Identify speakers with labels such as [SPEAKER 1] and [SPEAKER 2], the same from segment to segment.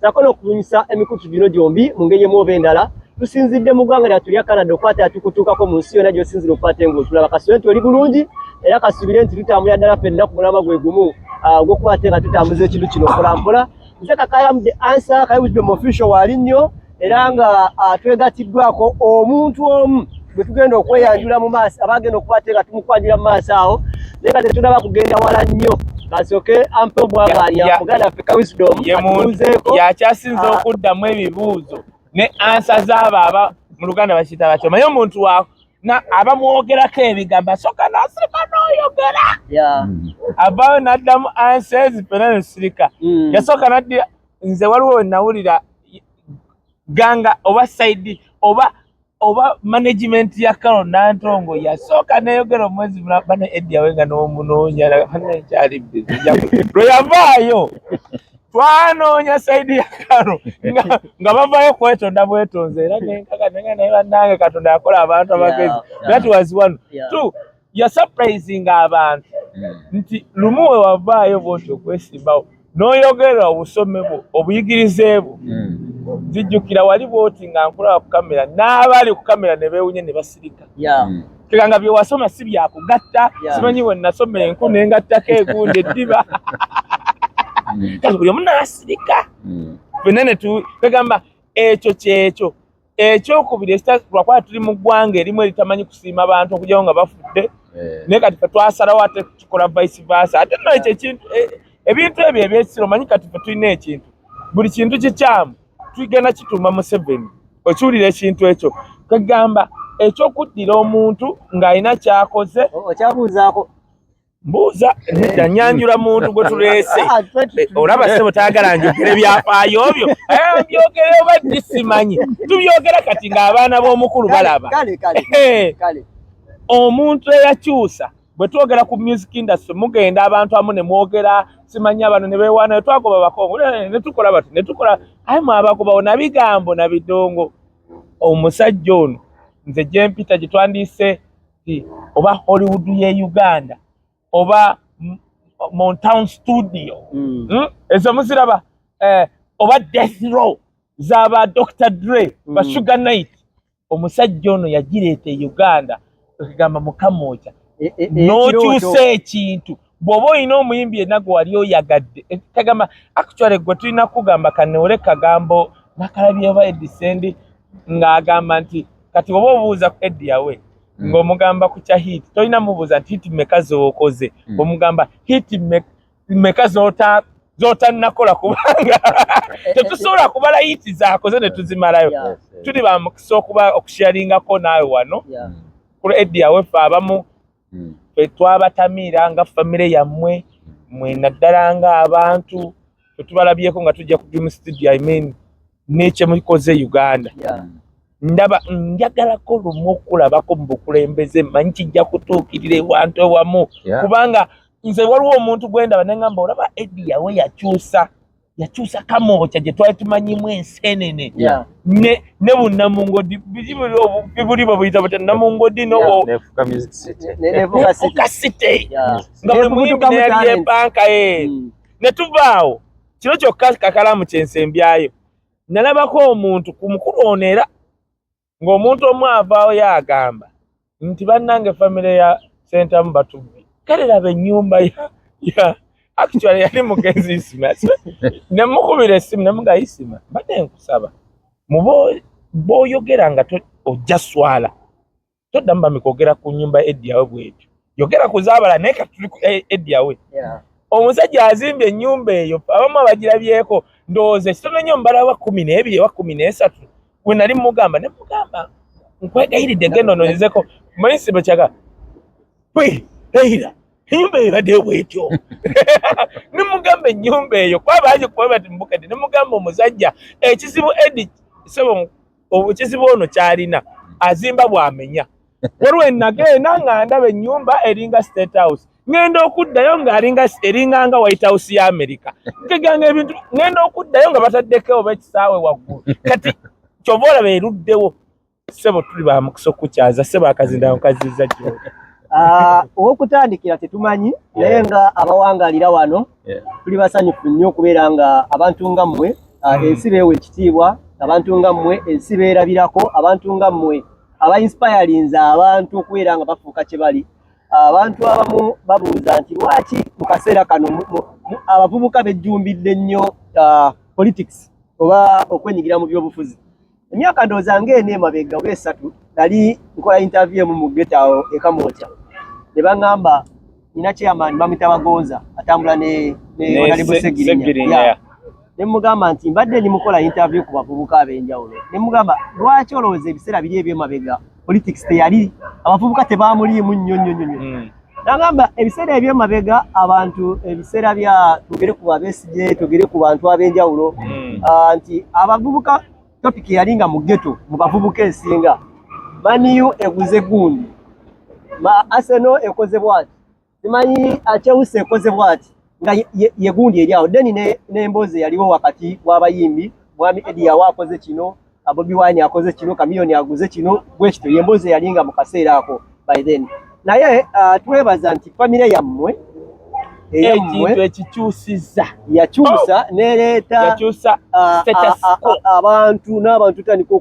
[SPEAKER 1] sakono okubunyisa emikutu gino gyombi mu ngeri emu oba endala. Tusinzidde mu ggwanga lyattu lya Canada okwata yatukutuukako mu nsi yonna gy'osinzira okukwata eng'otulaba kasubire nti oli bulungi era kasubire nti tutambulira ddala ffenna ku mulama gwe gumu ogw'okuba nga tutambuza ekintu kino mpolampola. Nze Kakayamu The Answer, Kayi Wisdom Official wali nnyo era nga twegatiddwako omuntu omu bwe tugenda okweyanjula mu maaso abagenda okukwata nga tumukwanjula mu maaso awo naye nga tetunaba kugenda wala nnyo kasooke ampe obwagaanya muganda waffe Kayi Wisdom atubuuzeeko
[SPEAKER 2] yakyasinza okuddamu ebibuuzo ne ansa z'abo mu Luganda bakiyita batyo manyi omuntu abamwogerako ebigambo asooka n'asirika n'oyogera avaayo n'addamu ansa ezipena nesirika yasooka naddira nze waliwo we nawulira ganga oba saidi oba management ya Carol Nantongo yasooka neyogera omwezi bana Eddie Awenga n'omunoonya kyali bizi lwe yavaayo twanoonya saidi ya Carol nga bavaayo kwetonda bwetonze era nenkaga naye bannange Katonda yakola abantu abagezi that was one two surprising abantu nti lumu we wavaayo bwoti okwesimbawo n'oyogera obusome bwo obuyigirize bwo zijjukira wali bwoti nga nkulaba ku kamera n'abali ku kamera ne beewunye ne basirika keganga bye wasoma si byakugatta simanyi bwe nasoma enku nengattako egundi eddiba kati buli omu n'asirika ffenna ne tegamba ekyo kyekyo ekyokubiri lwakuba tuli mu ggwanga erimu eritamanyi kusiima abantu okugyawo nga bafudde naye kati fe twasalawo ate tukola vice versa ate no ekyo ekintu ebintu ebyo ebyekisiro manyi kati fe tulina ekintu buli kintu kikyamu tugenda kituuma mu 7 okiwulira ekintu ekyo kagamba ekyokuddira omuntu ng'alina kyakoze
[SPEAKER 1] okyabuuzaako
[SPEAKER 2] mbuuza nyanjula muntu gwe tuleese olaba ssebo taagala njogere byafaayo byo byogere oba disimanyi tubyogera kati ng'abaana b'omukulu balaba omuntu eyakyusa bwe twogera ku music industry mugenda abantu amu ne mwogera simanyi abano ne beewaanayo twagoba bakongo ne tukola bati ne tukola ayi mwabagobawo na bigambo na bidongo omusajja ono nze gye mpita gye twandiise oba Hollywood ye Uganda oba Mountain Studio ezo muziraba oba Death Row zaba Dr. Dre ba Sugar Knight omusajja ono yagireeta Uganda okugamba mukamooja n'okyusa ekintu bw'oba olina omuyimbi ennago wali oyagadde kagamba actually gwe tulina kugamba kaneole kagambo nakalabye oba edisendi ng'agamba nti kati oba obuuza ku Eddie Awe ng'omugamba ku kya hit tolina mubuuza nti hit meka z'okoze omugamba hit meka z'otannakola kubanga tetusobola kubala hit z'akoze ne tuzimalayo tuli ba mukisa okuba okusharingako naawe wano ku Eddie Awe ffe abamu ffe twabatamiira nga famire yammwe mwena ddala ng'abantu tetubalabyeko nga tujja ku Dream Studio n'ekye mukoze Uganda ndaba njagalako lumu okulabako mu bukulembeze manyi kijja kutuukirira ewantu ewamu kubanga nze waliwo omuntu gwendaba neŋŋamba olaba Eddie Awe yakyusa kamooca gye twali tumanyimu ensenene ne bunnamungodi bibuli babuyita bata namungodi nefuka site nga buli muyimbi neyali yepanka ne tuvaawo kino kyokka kakalamu kyensembyayo nalabako omuntu ku mukulu ono era ng'omuntu omu avaawo yagamba nti bannange famire ya Sentamu batubbi kale laba ennyumba ya actually yali mugenzi Isima nemukubira essimu nemuga Isima badde nkusaba bw'oyogera nga ojja swala toddamu bamikwogera ku nnyumba Eddie Awe bwetyo yogera ku zaabala naye katuli ku Eddie Awe omusajja azimbye ennyumba eyo abamu abagirabyeko ndowooza ekitono nnyo mbala wa 12 wa 13 we nali mugamba nkwegayiridde genda ononyezeko mayisibe kyaga eira ennyumba eyo badde bwetyo nemugamba ennyumba eyo kwaba aje kuba bati mbukadde nemugamba omusajja ekizibu Eddie sebo obukizibu ono kyalina azimba bw'amenya waliwo enagenda nga ndaba ennyumba eringa State House ngenda okuddayo eringa nga White House ya America nkeganga ebintu ngenda okuddayo nga bataddeko oba ekisaawe waggulu kati kyova olaba eruddewo sebo tuli ba mukisa okukyaza sebo akazinda nkaziza gyo
[SPEAKER 1] Okutandikira tetumanyi naye nga abawangalira wano tuli basanyufu nnyo okubeera nga abantu nga mmwe ensi beewa ekitiibwa, abantu nga mmwe ensi beerabirako, abantu nga mmwe aba-inspirings abantu okubeera nga bafuuka kye bali. Abantu abamu babuuza nti lwaki mu kaseera kano abavubuka bejjumbidde nnyo politics oba okwenyigira mu byobufuzi. Emyaka ndowooza ng'eno emabega oba 3 nali nkola interview emu mu ghetto e Kamwokya. Ne baŋŋamba nina chairman bamuyita Bagonza atambula ne Honorable Segirinya. Ne mugamba nti mbadde nimukola interview ku bavubuka ab'enjawulo. Ne mugamba lwaki olowooza ebiseera biri eby'emabega politics teyali abavubuka tebamuliimu nnyo. Nagamba ebiseera eby'emabega abantu ebiseera bya tugere ku Besigye tugere ku bantu ab'enjawulo nti abavubuka topic yalinga mu ghetto mu bavubuka ensinga maniyu eguze gundi Arsenal ekoze bwati simanyi Chelsea ekoze bwati nga ye gundi eri awo deni n'emboozi yaliwo wakati w'abayimbi Mwami Eddie Yawa akoze kino Bobby Wine akoze kino Chameleone aguze kino bwekito ye mboozi yalinga mu kaseera ako by then naye twebaza nti family yammwe
[SPEAKER 2] ekintu ekikyusiza
[SPEAKER 1] yakyusa nereeta
[SPEAKER 2] yakyusa status quo
[SPEAKER 1] abantu n'abantu tandika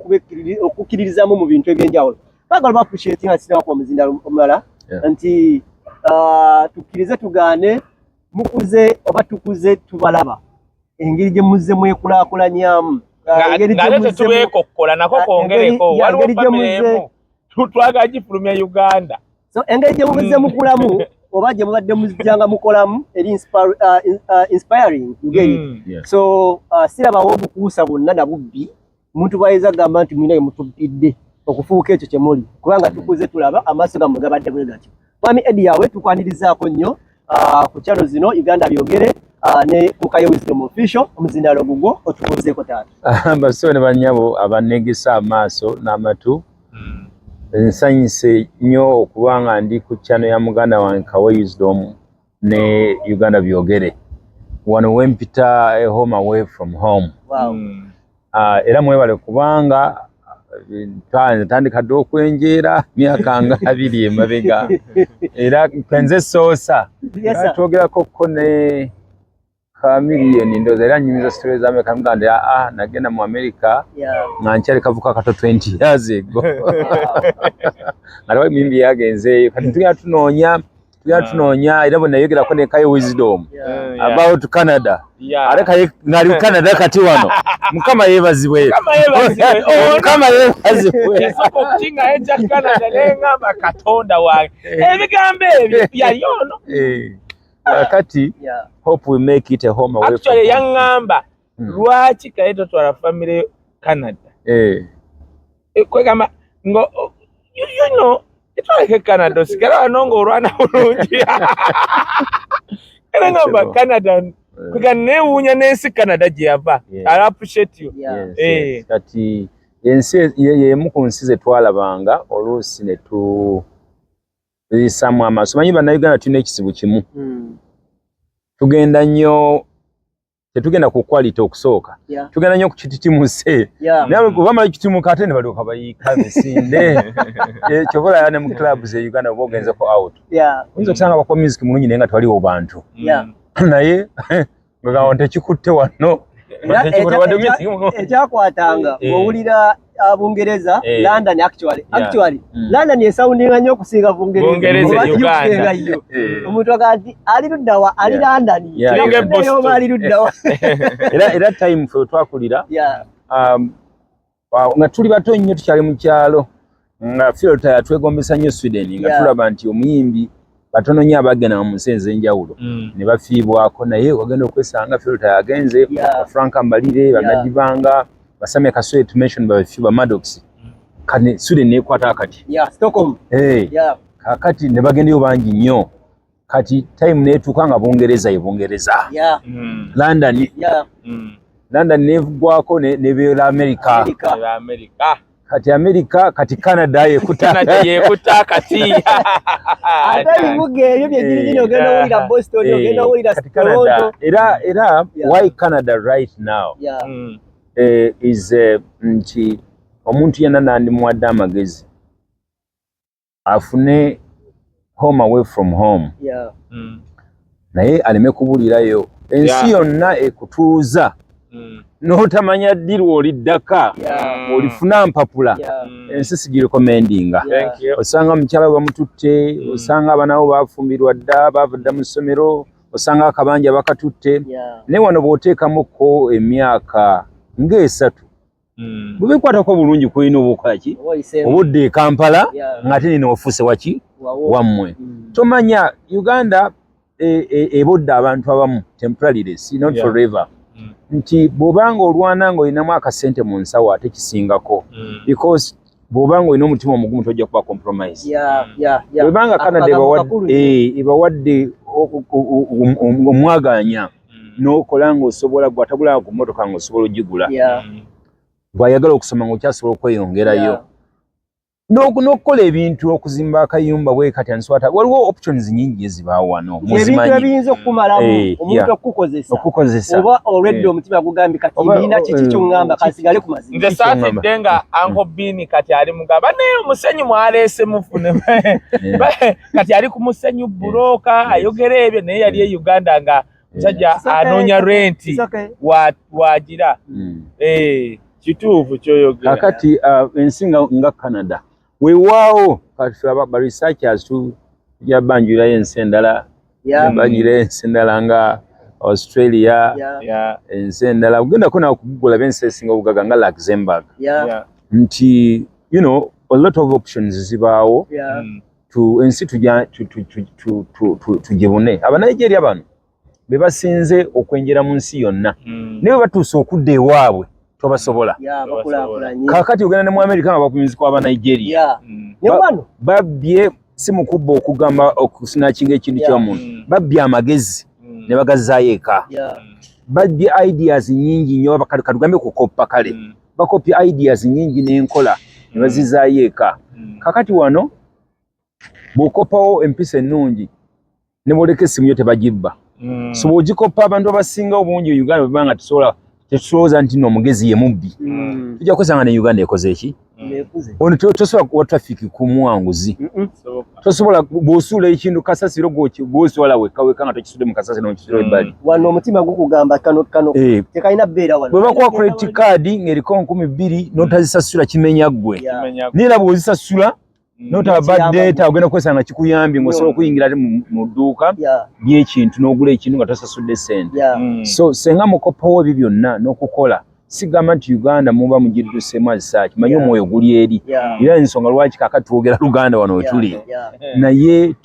[SPEAKER 1] okukkiririzamu mu bintu ebyenjawulo bagala ba appreciate nga sinako omuzinda omulala nti tukkirize tugaane mukuze oba tukuze tubalaba engeri gye muzze mwekulaakulanyamu
[SPEAKER 2] ngate tetubeekokkola nako kwongereko waliwo famire emu twagala gifulumya Uganda
[SPEAKER 1] so engeri gye muzze mukulamu oba gye mubadde mujjanga mukolamu eri inspiring so sirabawo obukuusa bwonna na bubbi omuntu bwayinza gamba nti mwina mutubidde okufuuka ekyo kye muli kubanga tukuze tulaba amaaso gammwe gabadde bwe gatyo. Mwami Eddie Yawe tukwanirizaako nnyo ku channel zino Uganda byogere ne Kukayo Wisdom Official omuzindalo gugwo otukuzeeko taata.
[SPEAKER 3] Baso ne banyabo abanegesa amaaso n'amatu nsanyise nnyo okubanga ndi ku channel ya muganda wange Kawo Wisdom ne Uganda byogere wano wempita a home away from home.
[SPEAKER 1] Wow.
[SPEAKER 3] Era mwebale kubanga tandika ddo okwenjeera myaka nga 2 emabega era penze soosa twogerako ko ne Chameleone ndoza era nyimiza stories America muganda nagenda mu America nga nkyali kavuka kato 20 years ago nalwa mimbi yagenze kati tuya tunoonya era bonna yogerako ne Kayo Wisdom about Canada areka ngali Canada kati wano mukama yebazibwe
[SPEAKER 2] esoko kukinga eja Canada nengamba Katonda wange ebigambo ebyo byalyono
[SPEAKER 3] kati hope we make it a home away
[SPEAKER 2] actually yangamba lwaki kaito twala family Canada kwegamba ngo you know itwaleke Canada sigala wanongo olwana bulungi era ngamba Canada kwegamba newunya n'ensi Canada gye yava I appreciate you
[SPEAKER 3] kati yensi yemu ku nsi ze twalabanga oluusi ne tu zisamu amaaso manyi bannayuganda tulina ekisibu kimu tugenda nnyo tetugenda ku quality okusooka tugenda nnyo ku kititimuse naye bamala ekitimuka ate ne balyoka bayiika misinde kyobola ne mu clubs e Uganda oba ogenzeko out oyinza okusanga bakwa music mulungi naye nga tewaliwo bantu naye nga tekikutte wano
[SPEAKER 1] ekyakwatanga owulira Bungereza London actually London esoundinga nnyo okusinga Bungereza
[SPEAKER 2] Uganda
[SPEAKER 1] omuntu agati ali luddawa ali London ali luddawa
[SPEAKER 3] era time fe twakulira nga tuli bato nnyo tukyali mu kyalo nga filter yatwegombesa nnyo Sweden nga tulaba nti omuyimbi batono nnyo abagenda mu nsi ez'enjawulo ne bafiibwako naye wagenda okwesanga filter yagenze Frank Mbalire banadibanga Basame Kaswe to mention by Fiba Maddox kane Sweden nekwata kati
[SPEAKER 1] Stockholm
[SPEAKER 3] kakati ne bagendeyo bangi nnyo kati time netuuka nga Bungereza London London nevugwako nebeera America kati America kati Canada yekuta
[SPEAKER 2] kati
[SPEAKER 1] ate bibuge ebyo byegirigino ogenda owulira Boston ogenda owulira Toronto
[SPEAKER 3] era why Canada right now is nti omuntu yenna nandimuwadde amagezi afune home away from home. Naye aleme kubulirayo ensi yonna ekutuuza n'otamanya ddi lw'oliddaka olifuna mpapula ensi sigirekomendinga. Osanga omukyala bamututte, osanga abaana bo bafumbirwa dda baava dda mu ssomero, osanga akabanja bakatutte. Naye wano bw'oteekamuko emyaka nga 3 bwebikwatako bulungi kulina oba okola ki obudde e Kampala ng'ate nina ofuuse waki wammwe. Tomanya Uganda ebodde abantu abamu temporarily, not forever. Nti bw'obanga olwana ng'olinamu akasente mu nsawo ate kisingako because bw'obanga olina omutima omugumu tojja kuba compromise. Bw'obanga Canada ebawadde omwaganya n'okola ng'osobola gwatabulanga ku mmotoka ng'osobola ogigula, bw'ayagala okusoma ng'okyasobola okweyongerayo n'okukola ebintu okuzimba akayumba bwe kati answata. Waliwo options nyingi ezibaawo wano
[SPEAKER 1] ebintu ebiyinza okukumalamu omuntu okukozesa oba olwedde omutima gugambye kati nina kiki ky'oŋŋamba kasigale ku mazima.
[SPEAKER 2] Nze saatidde nga Uncle Bean kati ali mugamba naye omusenyu mwaleese mufune kati ali ku musenyu buroka ayogera ebyo naye yali e Uganda nga musajja anoonya renti waagira. Kituufu kyoyogera.
[SPEAKER 3] Kakati ensi nga Canada weewaawo kati ba researchers tujja banjulayo ensi endala, banjulayo ensi endala nga Australia, ensi endala ugendako nawe kugula b'ensi esinga obugaga nga Luxembourg. Nti you know a lot of options zibaawo ensi tugibune. Abanigeria bano be basinze okwenjera mu nsi yonna naye batuuse okudda ewaabwe tobasobola. Kakati ogenda ne mu America nga bakumizikwa aba Nigeria babbye si mukubba okugamba okusinakinga ekintu ky'omuntu, babbye amagezi ne bagazaayo eka. Babbye ideas nyingi nnyo katugambe kukoppa kale bakopye ideas nyingi n'enkola ne bazizaayo eka. Kakati wano bw'okoppawo empisa ennungi ne bwoleka essimu yo tebagibba. So bw'ogikoppa abantu abasinga obungi Uganda bwebanga tetusolooza nti n'omugezi ye mubbi. Tujja kusanga ne Uganda ekoze eki? Ono tosobola kuwa traffic ku muwanguzi. Tosobola bw'osuula ekintu kasasiro gw'osobola wekka nga tokisudde mu kasasiro n'okisula ebbali.
[SPEAKER 1] Wano omutima gukugamba kano tekalina bbeera wano.
[SPEAKER 3] Bwe bakuwa credit card ng'eriko 2,000 n'otazisasula kimenya ggwe. Niera bw'ozisasula n'otabadde ogenda kwesanga kikuyambye ng'osobola okuyingira ate mu dduuka ly'ekintu n'ogula ekintu nga tosasudde ssente. So senga mukoppawo ebyo byonna n'okukola sigamba nti Uganda muba mugidduseemu azisaaki manyi omwoyo guli eri era ensonga lwaki kaakati twogera Luganda wano we tuli. Naye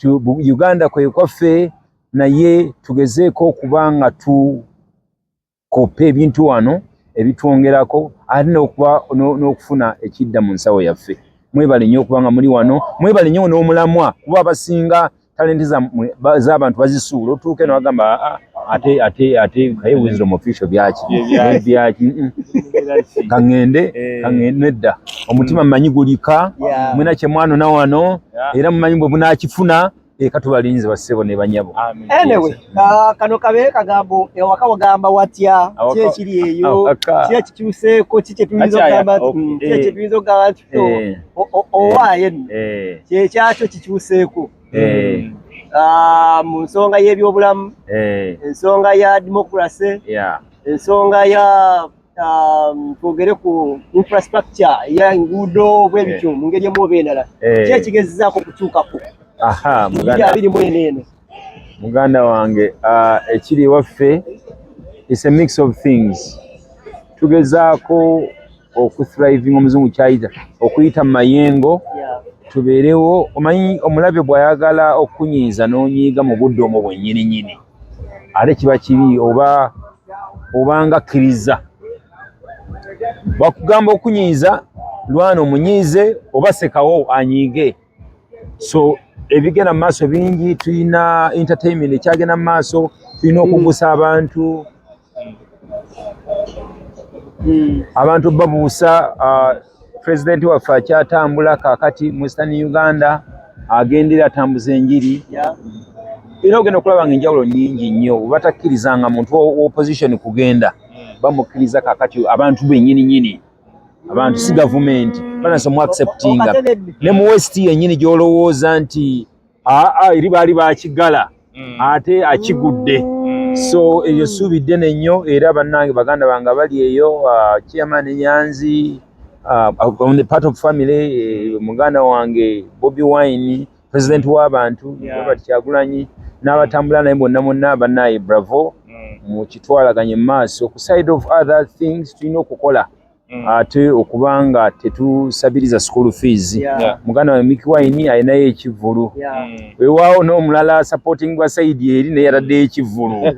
[SPEAKER 3] Uganda kwe kwaffe naye tugezeeko okuba nga tukopa ebintu wano ebitwongerako ate n'okufuna ekidda mu nsawo yaffe. Mwebale nnyo okubanga muli wano, mwebale nnyo n'omulamwa kuba abasinga talenti z'abantu bazisuula otuuke n'abagamba ate kaye wisdom official byaki kaŋŋende nedda omutima mmanyi gulika mwena kye mwanona wano era mumanyi bwe bunaakifuna eka tubalinze bassebo ne banyabo.
[SPEAKER 1] Anyway, kano kabe kagambo ewaka wagamba watya kyekiri eyo kyekikyuseeko kikyetuyiza okugamba nti owaaye nno kyekyakyo kikyuseeko mu nsonga y'ebyobulamu, ensonga ya democracy, ensonga ya twogere ku infrastructure ya nguudo bwebityo mu ngeri emu oba endala kyekigezezaako okukyukako.
[SPEAKER 3] Muganda wange ekiri waffe is a mix of things. Tugezaako okuthriving omuzungu kyayita okuyita mu mayengo tubeerewo. Omanyi omulabe bw'ayagala okunyiiza n'onyiiga mu budde omwo bwennyininyini ate kiba kibi obanga kkiriza bakugamba okunyiiza lwana omunyiize oba sekawo anyiige. So ebigenda mu maaso bingi, tulina entertainment ekyagenda mu maaso, tulina okugusa abantu abantu babuusa. President waffe akyatambula kaakati mu Western Uganda agendera atambuza enjiri era ogenda okulaba nga enjawulo nnyingi nnyo. Batakkirizanga muntu wa opposition kugenda, bamukkiriza kaakati abantu bennyininyini, abantu si gavumenti banasomu acceptinga ne mu West yennyini gy'olowooza nti eri baali bakigala ate akigudde so eyo ssuubi ddene nnyo era bannange baganda bange bali eyo chairman Nyanzi on the part of family muganda wange Bobi Wine president w'abantu Robert Kyagulanyi n'abatambula naye bonna bannaye bravo mu kitwalaganye maaso ku side of other things tulina okukola ate okubanga tetusabiriza school fees muganda wa Mickey Wine ayinayo ekivulu weewaawo n'omulala supporting wa side eri naye yataddeyo ekivulu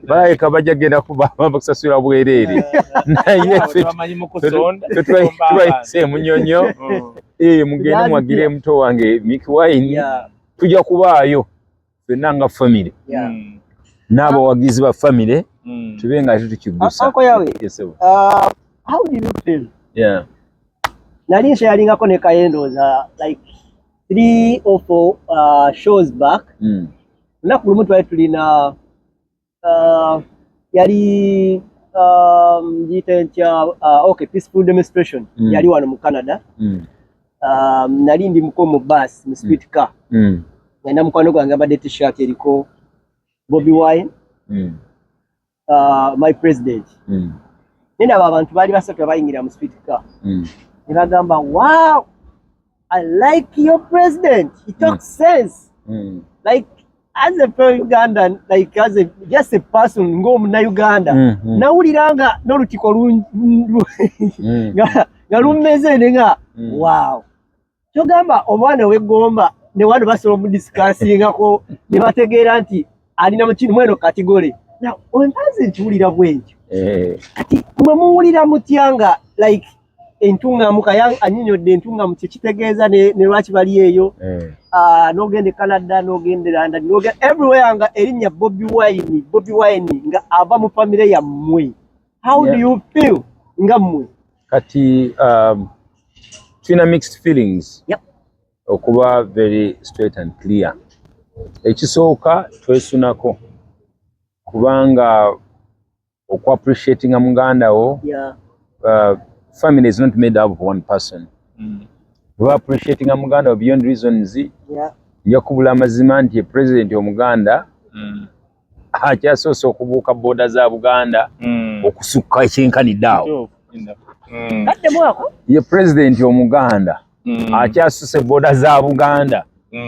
[SPEAKER 3] balabika bajja genda kusasula bwereere naye tubayise emunyonyo mugende mwagire muto wange Mickey Wine tujja kubaayo ffenna nga family n'abawagizi ba family tubenga tutukigusa.
[SPEAKER 1] Uncle Yawe, how did you feel?
[SPEAKER 3] Yeah.
[SPEAKER 1] Nali sharingako ne Kayendoza like 3 or 4 shows back. Naku lumu twali tulina yali okay, peaceful demonstration yali wano mu Canada. Nali ndi muko mu bus mu speed car. Ngenda mukwano gwange abadde t-shirt eriko Bobi Wine. My president. Nina abantu bali basatu abayingira mu speed car. Nibagamba, wow, I like your president. He talks sense. Like as a Ugandan, like as a just a person ng'omu na Uganda. Nawuliranga n'olutiko nga lumeze nga wow. Kyogamba omwana w'eggomba ne wano basobola omudiscussingako ne bategeera nti alina mu kino mweno kategori. Now, ompaze ntiwulira bwenjo. Kati mwe muwulira mutyanga like entunga mukaya anyinyodde entunga mu kitegeeza ne lwaki bali eyo. N'ogende Canada, n'ogende London, n'ogende everywhere nga erinnya Bobi Wine nga ava mu family ya mmwe. How do you feel nga mmwe?
[SPEAKER 3] Kati tulina mixed feelings.
[SPEAKER 1] Yep.
[SPEAKER 3] Okuba very straight and clear. Ekisooka twesunako. Kubanga appreciating muganda wo family is not made up of one person. Appreciating muganda wo beyond reasons yakubula amazima nti president omuganda akyasoose okubuuka boda za Buganda okusukka ekyenkaniddeawo ye president omuganda akyasoose boda za Buganda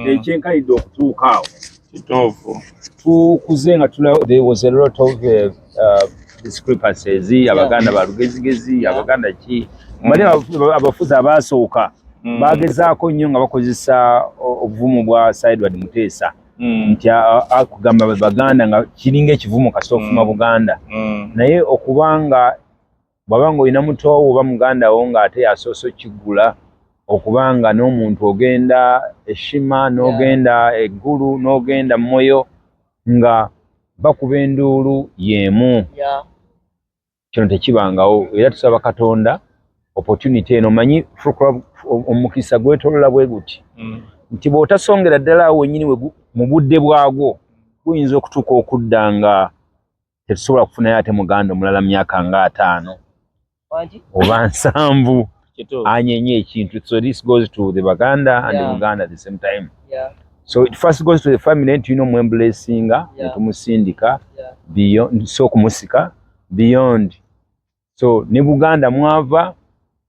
[SPEAKER 3] ekyenkanidde okutuuka awo tukuzenga there was a lot of discrepancies abaganda balugezigezi abaganda ki mali abafuzi abasooka bagezaako nnyo nga bakozesa obuvumu bwa Sideward Muteesa nti akugamba baganda nga kiringa ekivumu kasofuma Buganda naye okubanga bwabanga olina mutowo oba muganda wo nga ate yasoose okigula okubanga n'omuntu ogenda Eshima n'ogenda Eggulu n'ogenda Moyo nga bakuba enduulu y'emu kino tekibangawo era tusaba Katonda opportunity eno manyi omukisa gwetolola bwe guti nti bw'otasongera ddala awo wennyini mu budde bwagwo guyinza okutuuka okudda nga tetusobola kufunayo ate muganda omulala myaka nga 5 oba 7 anyenye ekintu. So this goes to the Baganda and the Uganda at the same time. So it first goes to the family and blessinga tumusindika beyond so kumusika beyond so ne Buganda mwava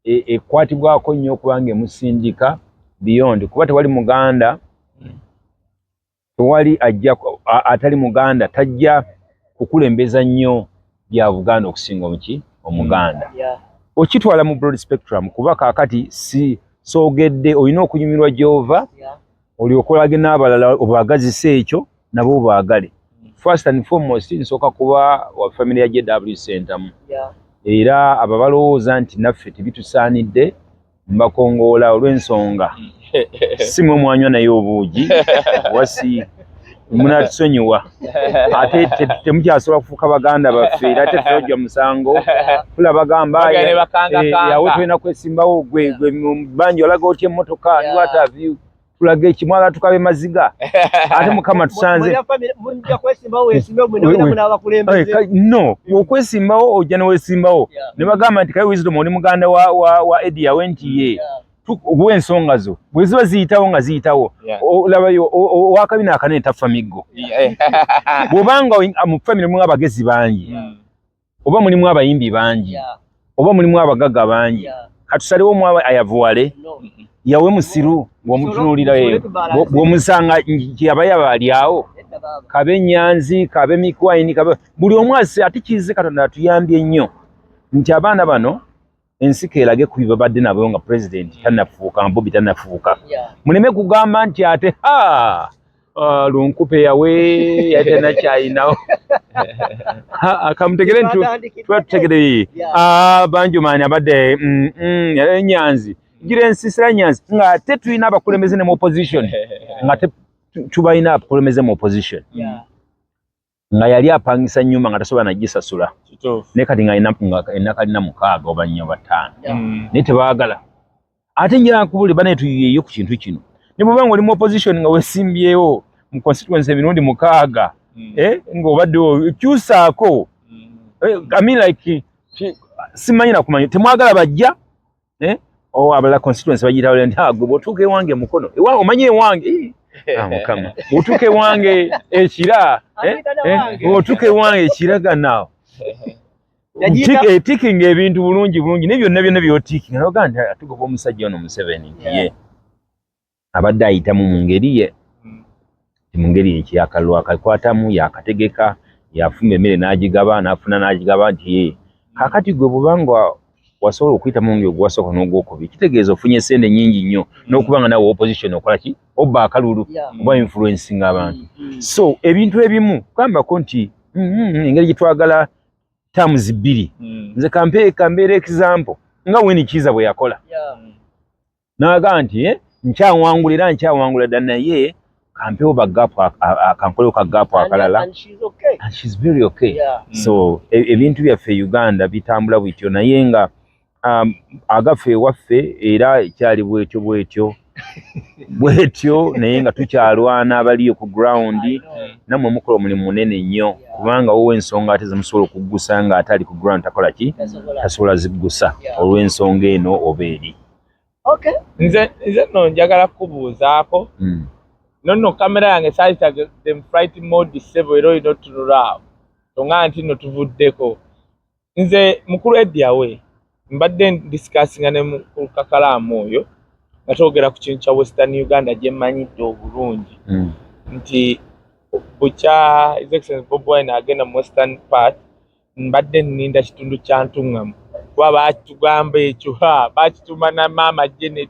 [SPEAKER 3] ekwatibwako nnyo okubange musindika beyond kuba tewali Muganda tewali ajja atali Muganda tajja kukulembeza nnyo bya Buganda okusinga omuganda okitwala mu broad spectrum kuba kakati si soogedde olina okunyumirwa Jehova oli okolage n'abalala obagazisa ekyo nabo baagale. First and foremost nsooka kuba wa family ya JW Center era ababalowooza nti naffe tebitusaanidde mbakongoola olw'ensonga si mwe mwanywa naye obuugi wasi munatusonyiwa ate temukyasobola kufuuka baganda baffe era tetujja musango tulabagamba yawe tulina kwesimbawo gwe banji olaga otya emmotoka what have you tulaga ekimwala tukabe maziga ate mukama tusanze no okwesimbawo ojja newesimbawo ne bagamba nti kaye wisdom oli muganda wa Eddie Awenti ye ensonga zo bwe ziba ziyitawo nga ziyitawo olabayo owakabina akanene tafa miggo bw'obanga mu famire mulimu abagezi bangi oba mulimu abayimbi bangi oba mulimu abagaga bangi katusalewo omu ayavuwale yawe musiru bw'omutunuulira bw'omusanga yaba alyawo kabe nyanzi kabe mikwaini kabe buli omu ate kize Katonda atuyambye nnyo nti abaana bano ensiko erage ku bibabadde nabo nga pulezidenti tannafuuka Bobi tannafuuka muleme kugamba nti ate lunkupe yawe yatanakyayinawo akamutegere tutegere banjumaani abadde nyanzi gira ensisira nyanzi nga ate tulina abakulembeze ne mu opposition nga tubalina abakulembeze mu opposition nga yali apangisa nyumba nga tasobola nagisasula ne kati nga kalina 6 oba 4 oba 5 naye tebaagala ate njira nkubuli bane tuyiyeyo ku kintu kino ne bw'oba nga oli mu opposition nga wesimbyewo mu constituency emirundi 6 nga obadde kyusaako I mean like simanyi nakumanya temwagala bajja abala constituency bagiyitawo nti gwe bw'otuuka ewange mukono omanyi ewange mukama otuuka ewange ekira otuuka ewange ekiragana tikinga ebintu bulungi ne byonna byotikinga noga nti atugoba omusajja ono Museveni nti ye abadde ayitamu mu ngeri ekyakalwa akakwatamu yakategeka yafumba emmere n'agigaba n'afuna n'agigaba nti ye kakati gwe bubanga wasobola okuyitamu ngi ogwasooka n'ogwokubiri kitegeeza ofunye sente nnyingi nnyo n'okuba nga nawe opposition okola ki obba akalulu oba influencing abantu so ebintu ebimu kugambako nti engeri gyetwagala terms 2 nze kambeera example nga Winnie Kiza bwe yakola n'aga nti nkyawangulira ddala naye kampewo bagapu akankolewo kagapu akalala and she's very okay so ebintu byaffe Uganda bitambula bwityo naye nga agaffe ewaffe era ekyali bwetyo naye nga tukyalwana abaliyo ku ground nammwe mukola omulimu munene nnyo kubanga wowe ensonga ate zemusobola okuggusa nga ate ali ku ground takola ki tasobola ziggusa olw'ensonga eno oba eri
[SPEAKER 2] nze no njagala kubuuzaako nonno kamera yange saayitaga them flight mode disable era olina otunulaawo tonga nti no tuvuddeko nze mukulu edyawe mbadde discussinga ne mukulu Kakalaamu oyo nga twogera ku kintu kya Western Uganda gye mmanyidde obulungi nti bukya His Excellency Bobi Wine agenda mu Western part mbadde nninda kitundu kya Ntungamo kuba baakitugamba ekyo baakituma na maama Janet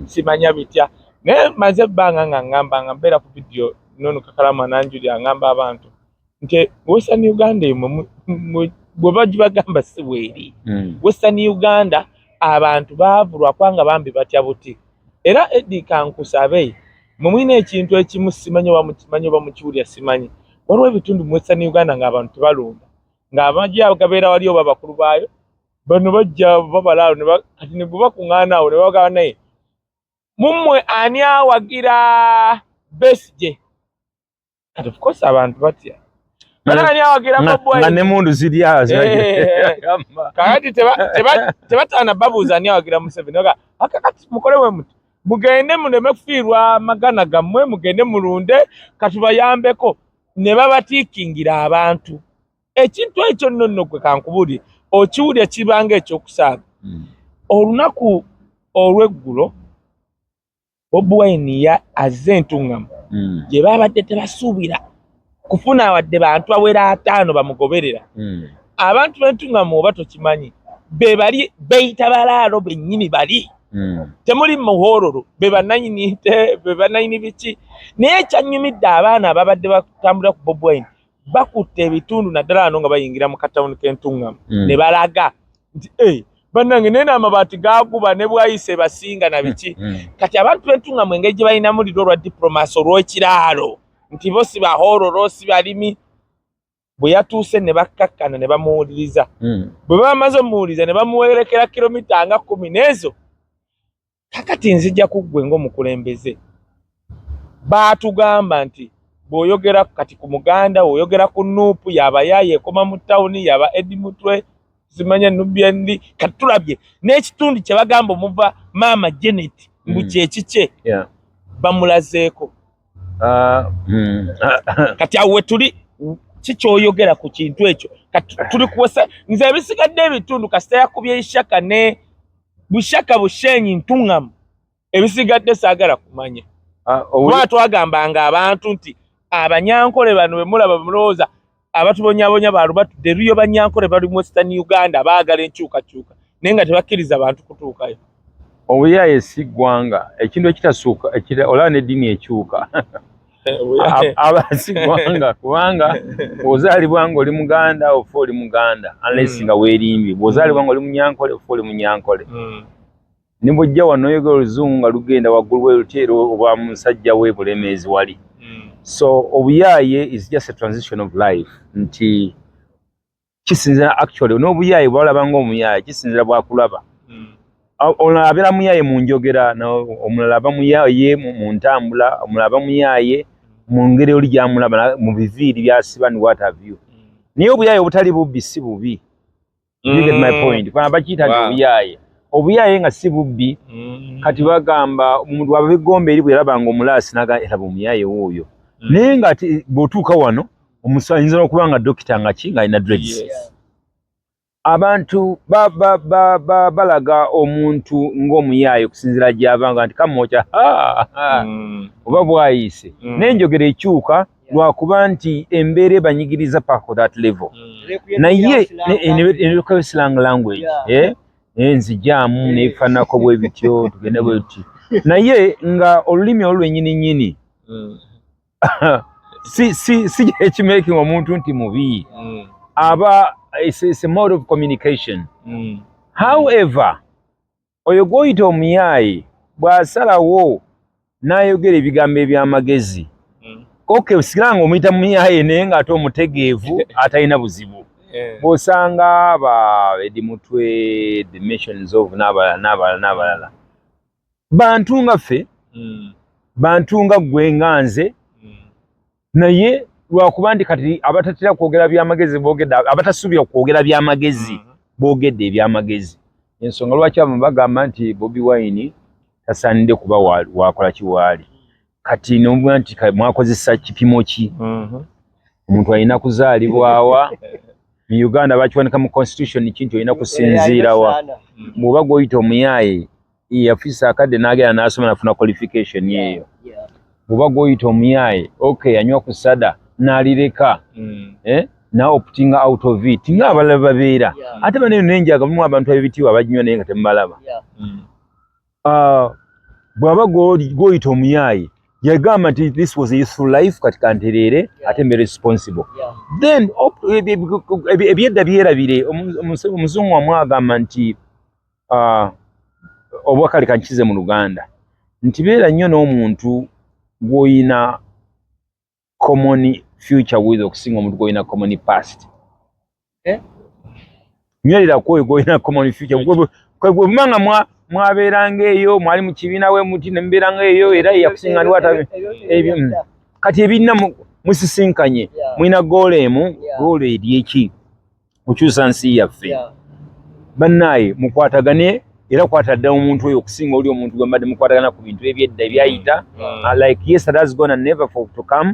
[SPEAKER 2] simanya bitya naye maze ebbanga nga ngamba nga mbeera ku vidiyo nono Kakalaamu ananjuli angamba abantu nti Western Uganda bwe bagibagamba si bweri Western Uganda abantu baavulwa kwanga bambi batya buti era Eddie kankusabe mumwine ekintu ekimu simanyi oba mukiwulya simanyi waliwo ebitundu mu Western Uganda ng'abantu tebalumba ng'amagye agabeera wali oba bakulu baayo bano bajja babalaalo kati ne bwe bakuŋŋaana awo ne bagamba naye mummwe ani awagira Besigye kati of course abantu batya ani awagira Bobi Wine
[SPEAKER 3] nga n'emmundu ziri awo
[SPEAKER 2] kakati tebataana babuuza ani awagira Museveni akakati mukole bwe muti mugende muleme kufiirwa amagana gammwe mugende mulunde katubayambeko ne babatiikingira abantu ekintu ekyo nno gwe kankubuulire okiwulya kibanga ekyokusaaga olunaku olw'eggulo Bobi Wine azze Ntungamo gye babadde tebasuubira kufuna wadde bantu awera 5 bamugoberera abantu b'Entungamo oba tokimanyi be bali beyita balaalo bennyini bali temuli muhororo be bananyini biki naye ekyanyumidde abaana ababadde batambula ku Bobi Wine bakutte ebitundu naddala ano nga bayingira mu katawuni k'Entungamo ne balaga nti bannange naye n'amabaati gaaguba ne bwayise basinga na biki kati abantu b'Entungamo engeri gye balina muliro olwa diplomasi olw'ekiraalo nti bo si bahororo si balimi bwe yatuuse ne bakkakkana ne bamuwuliriza bwe bamaze omuwuliriza ne bamuwerekera kilomita nga 10 n'ezo kakati nzijja kuggwe ng'omukulembeze baatugamba nti bw'oyogera kati ku Muganda oyogera ku Nuupu yaba yaye ekoma mu tawuni yaba Eddie Mutwe simanya nubya ndi katulabye n'ekitundu kye bagamba omuva Maama Janet mbuche kiche bamulazeeko kati awe tuli kikyoyogera ku kintu ekyo kati tuli kuwasa nze ebisigadde ebitundu kasita yakubye ishaka ne bushaka bushenyi ntungamu ebisigadde saagala kumanya lwatu agambanga abantu nti abanyankole bano bemulaba mulooza abatubonyabonya baalu batudde riyo banyankole bali mu Western Uganda baagala enkyukakyuka naye nga tebakkiriza abantu kutuukayo
[SPEAKER 3] obuyaye si ggwanga ekintu ekitasuuka olaba n'eddiini ekyuka abasi ggwanga kubanga bw'ozaalibwa nga oli Muganda ofa oli Muganda unless nga weerimbye bw'ozaalibwa nga oli Munyankole ofa oli Munyankole ne bw'ojja wano oyogera Oluzungu nga lugenda waggulu w'olutero oba musajja we Bulemeezi wali so obuyaye is just a transition of life nti kisinzira actually n'obuyaye bw'olaba ng'omuyaye kisinzira bwakulaba ono abeera muyaye mu njogera omulala aba muyaye mu ntambula omulala aba muyaye mu ngeri oli gy'amulaba mu biviiri by'asiba ni what have you naye obuyaye obutali bubbi si bubi you get my point kubanga bakiyita nti obuyaye obuyaye nga si bubbi kati bagamba omuntu waba eggomba eri bwe yalaba nga omulaasi n'agamba omuyaye wuuyo naye nga bw'otuuka wano omusanyinza n'okuba nga dokita nga ki ng'alina dreads abantu balaga omuntu ng'omuyaye okusinziira gy'avanga nti kamwoca oba bwayise n'enjogera ekyuka lwakuba nti embeera ebanyigiriza pako that level naye ne slang language nzijaamu neefaanako bwe bityo tugende bwe tuti naye nga olulimi olulwennyininyini si ekimaking omuntu nti mubi aba it's a mode of communication however oyo gw'oyita omuyaye bw'asalawo n'ayogera ebigambo eby'amagezi okay usigala nga omuyita muyaye naye ng'ate omutegeevu atalina buzibu bw'osanga Eddie Mutwe the Missions of n'abalala bantu nga ffe bantu nga ggwe nga nze naye lwakuba nti kati abatatera kwogera by'amagezi boogedde abatasuubira kwogera by'amagezi boogedde eby'amagezi ensonga lwaki abamu bagamba nti Bobi Wine tasaanidde kuba wakola kiwaali kati n'obuga nti mwakozesa kipimo ki omuntu alina kuzaalibwawa mu Uganda bakiwanika mu constitution kinti olina kusinziirawa bw'oba gw'oyita omuyaye yafiisa akadde n'agenda n'asoma nafuna qualification yeeyo bw'oba gw'oyita omuyaye okay anywa ku sada n'alireka na opting out of it nga abalala babeera ate bano nenjaga mu abantu ab'ebitiibwa abaginywa naye nga temubalaba bw'aba gw'oyita omuyaye yagamba nti this was a useful life kati kantereere ate mbe responsible then ebyedda byerabire omuzungu wamu agamba nti obwakale kankize mu Luganda nti beera nnyo n'omuntu gw'oyina common future with okusinga omuntu gw'oyina common past nywerera kwoyo gw'oyina common future bwemanga mwabeeranga eyo mwali mu kibiina we muti ne mubeeranga eyo era yakusinga ndiwata kati ebirina musisinkanye mwina goolo emu goolo eryeki okukyusa nsi yaffe bannaaye mukwatagane era kwatadde omuntu oyo okusinga oli omuntu gwe mbadde mukwatagana ku bintu ebyedda ebyayita like yesterday has gone and never for to come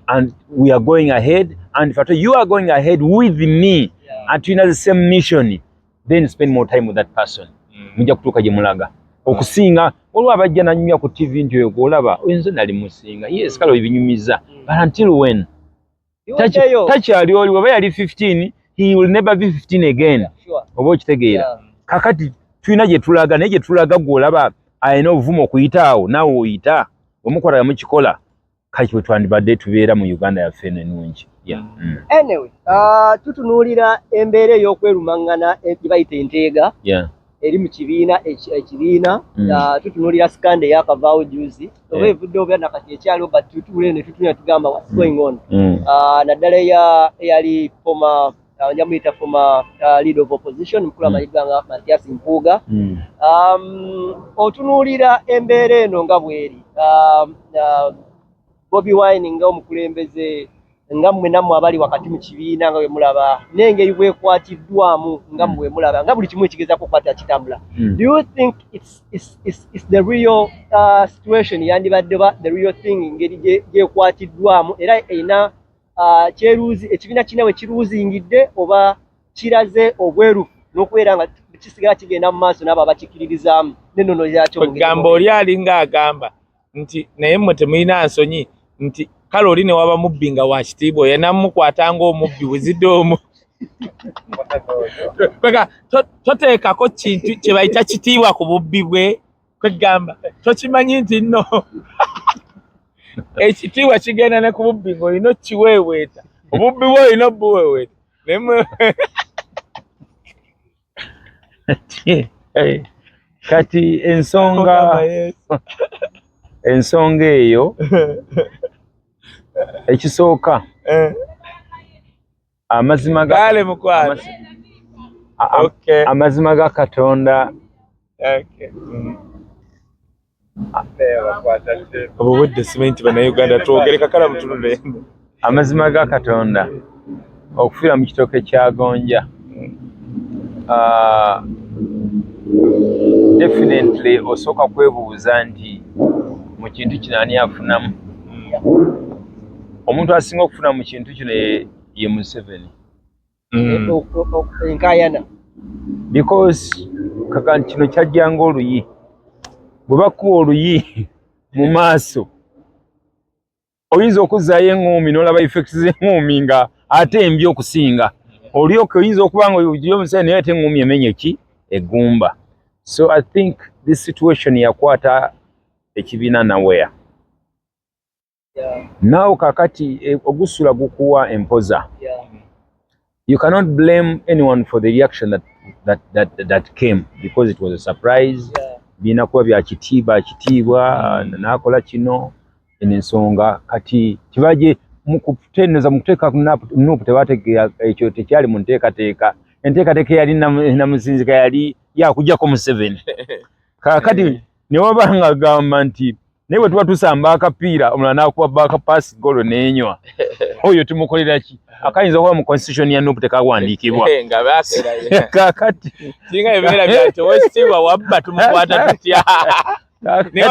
[SPEAKER 3] and we are going ahead and if you are going ahead with me and you have the same mission then spend more time with that person mujja kutuuka gye mulaga okusinga olwo abajja nanyumya ku TV nti oyo gw'olaba oyinza nali musinga yes kale ebinyumiza but until when takyali oli weba yali 15 he will never be 15 again oba okitegeera kakati tulina gye tulaga naye gye tulaga gw'olaba alina obuvumu okuyitaawo naawe oyita omukwataga mukikola kati bwe twandibadde tubeera mu Uganda yaffe eno ennungi
[SPEAKER 1] anyway tutunuulira embeera ey'okwerumaŋŋana gye bayita enteega eri mu kibiina tutunuulira sikande eyakavaawo juzi oba evudde oba nakati ekyaliwo but tutuule ne tutunula tugamba what's going on naddala eyali njamuyita former leader of opposition mukulu amanyiddwa nga Mathias Mpuuga otunuulira embeera eno nga bweri Bobi Wine nga omukulembeze nga mmwe nammwe abali wakati mu kibiina nga bwe mulaba n'engeri bwekwatiddwamu nga mmwe mulaba nga buli kimu ekigeza kukwata kitambula. Do you think it's the real situation yandibadde ba the real thing engeri gyekwatiddwamu era erina kyeruuzi ekibiina kina we kiruuzingidde oba kiraze obwerufu n'okubeera nga kisigala kigenda mu maaso n'abo abakikiririzaamu n'ennono yakyo
[SPEAKER 2] kugamba oli alinga agamba nti naye mmwe temulina nsonyi nti kale oli ne waba mubbi nga wa kitiibwa yanamukwatanga omubbi wezidde omu kwega toteekako kintu kye bayita kitiibwa ku bubbi bwe kwegamba tokimanyi nti nno ekitiibwa kigenda ne ku bubbi ng'olina okiweeweeta obubbi bwe olina obuweeweeta naye
[SPEAKER 3] kati ensonga eyo ekisooka amazima
[SPEAKER 2] gale mukwano
[SPEAKER 3] amazima ga Katonda
[SPEAKER 2] obudde simenti bannayuganda twogereka kala mutunule
[SPEAKER 3] amazima ga Katonda okufiira mu kitooke kya gonja definitely osooka kwebuuza nti mu kintu kino ani afunamu. Omuntu asinga okufuna mu kintu kino ye Museveni.
[SPEAKER 1] Enkayana.
[SPEAKER 3] Because kaka kino kyajjanga oluyi. Bwe bakuwa oluyi mu maaso oyinza okuzaayo eŋŋumi n'olaba effects z'eŋŋumi nga ate embi okusinga. Olyoke oyinza okuba nga oyo Museveni naye ate eŋŋumi emenye ki eggumba. So I think this situation yakwata ekibiina nowhere. Now kakati ogusula gukuwa empoza. You cannot blame anyone for the reaction that came because it was a surprise. Bina kuwa bya kitiibwa nakola kino ensonga kati kibaje mukuteneza muteka nupu tebategera ekyo tekyali mu nteekateeka. Enteekateeka yali na muzinzika yali yakujjako Museveni. Kakati ne wabanga gamba nti naye bwe tuba tusamba akapiira omulala n'akuba akapaasi golo n'enywa oyo tumukolera ki akayinza okuba mu constitution ya nupu tekawandiikibwa
[SPEAKER 2] nga baakera
[SPEAKER 3] kakati
[SPEAKER 2] singa ebibeera byakyo wekitiibwa wabba tumukwata tutya naye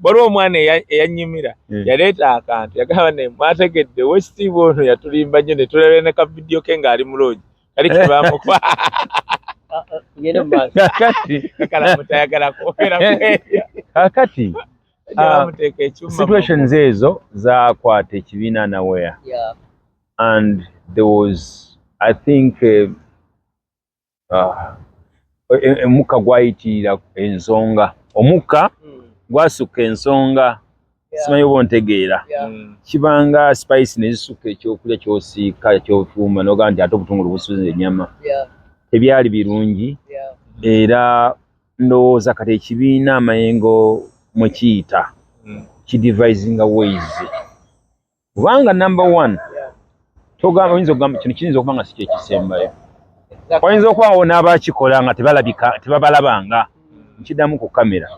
[SPEAKER 2] waliwo omwana eyanyimira yaleeta akantu yagamba ne mwategedde wekitiibwa ono yatulimba nnyo ne tulabira ne kavidiyo ke ng'ali mulungi kali kibamukuba
[SPEAKER 3] kakati situations ezo zakwata ekibiina nowhere. And there was, I think, omukka gwayitirira ensonga omukka gwasukka ensonga simanyi oba ontegeera kibanga spice nezisukka ekyokulya kyosiika kyofuuma noga nti ate obutungulu busuze ennyama tebyali birungi era ndowooza kati ekibiina amayengo mwe kiyita kidevisinga ways kubanga number one togamba oyinza okugamba kino kiyinza okuba nga si kyo ekisembayo wayinza okubawo n'abakikola nga tebabalabanga nkiddamu ku kamera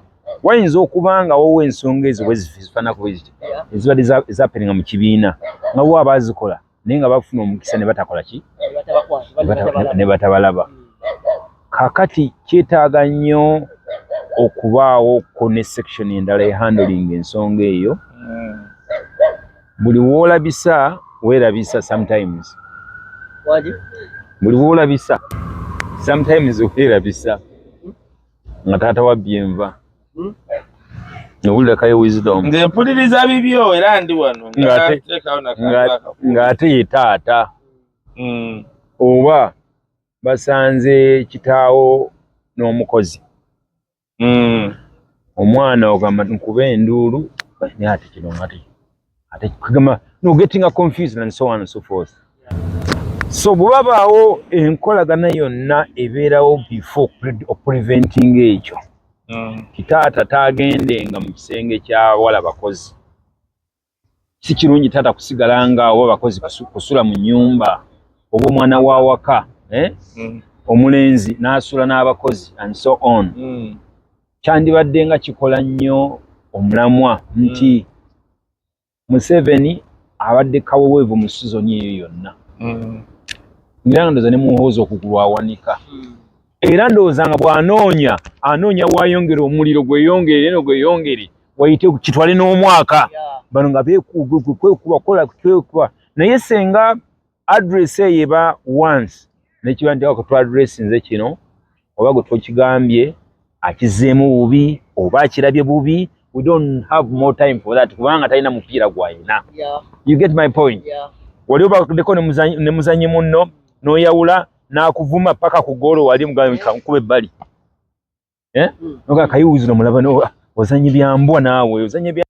[SPEAKER 3] wayinza okuba nga wowe ensonga ezo bwe zifaanako ezibadde zappeninga mu kibiina nga wo abaazikola naye nga bafuna omukisa ne batakola ki ne batabalaba. Kakati kyetaaga nnyo okubaawo ko ne section endala ehandling ensonga eyo buli woolabisa weerabisa sometimes buli woolabisa sometimes weerabisa nga taata wabbye enva owulirekayo wisdom
[SPEAKER 2] nze mpuliriza bibyo era ndi wano
[SPEAKER 3] ng'ate ye taata oba basanze kitaawo n'omukozi omwana ogamba nkuba enduulu naye ate kino ate kugamba no getting confused and so on and so forth. So bwe babaawo enkolagana yonna ebeerawo before preventing ekyo kitaata taagendenga mu kisenge ky'abawala bakozi si kirungi taata kusigala nga oba bakozi kusula mu nnyumba oba omwana wa waka omulenzi n'asula n'abakozi and so on kyandibadde nga kikola nnyo omulamwa nti Museveni abadde kaweweevu mu season eyo yonna. Ngira ndoza ne muhozo okugulwawanika. Era ndowooza nga anoonya wayongera omuliro gweyongere wayite kitwale n'omwaka bano nga kwekuba naye senga address eyo eba once nekiba nti ako address nze kino oba gwe tokigambye akizeemu bubi oba akirabye bubi, we don't have more time for that kubanga talina mupiira gwayina. You get my point? Wali obaddeko ne muzanyi munno n'oyawula n'akuvuma paka ku goolo wali mugambe kankube ebbali. Noga kayiwuzi nomulaba no ozanyi byambwa naawe ozanyi bya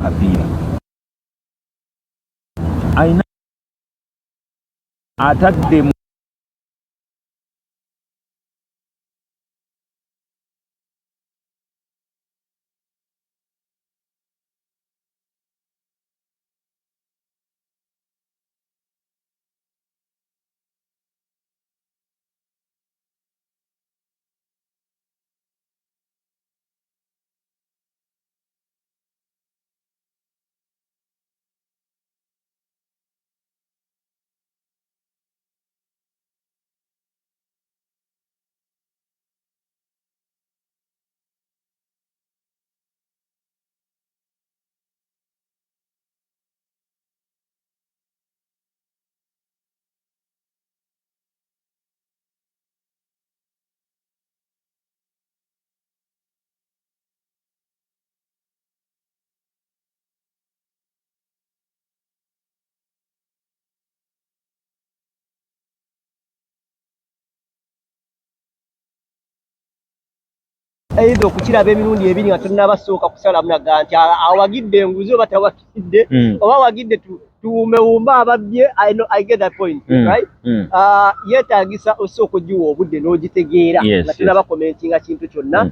[SPEAKER 3] apiira aina atadde
[SPEAKER 1] either okukiraba emirundi ebiri nga tonnabasooka kusalamu naga nti awagidde enguzi oba tawagidde oba wagidde tuwuumewuumba ababbye. I get that point, right? Yeetaagisa osooka ogiwa obudde n'ogitegeera nga tunaba commentinga kintu kyonna.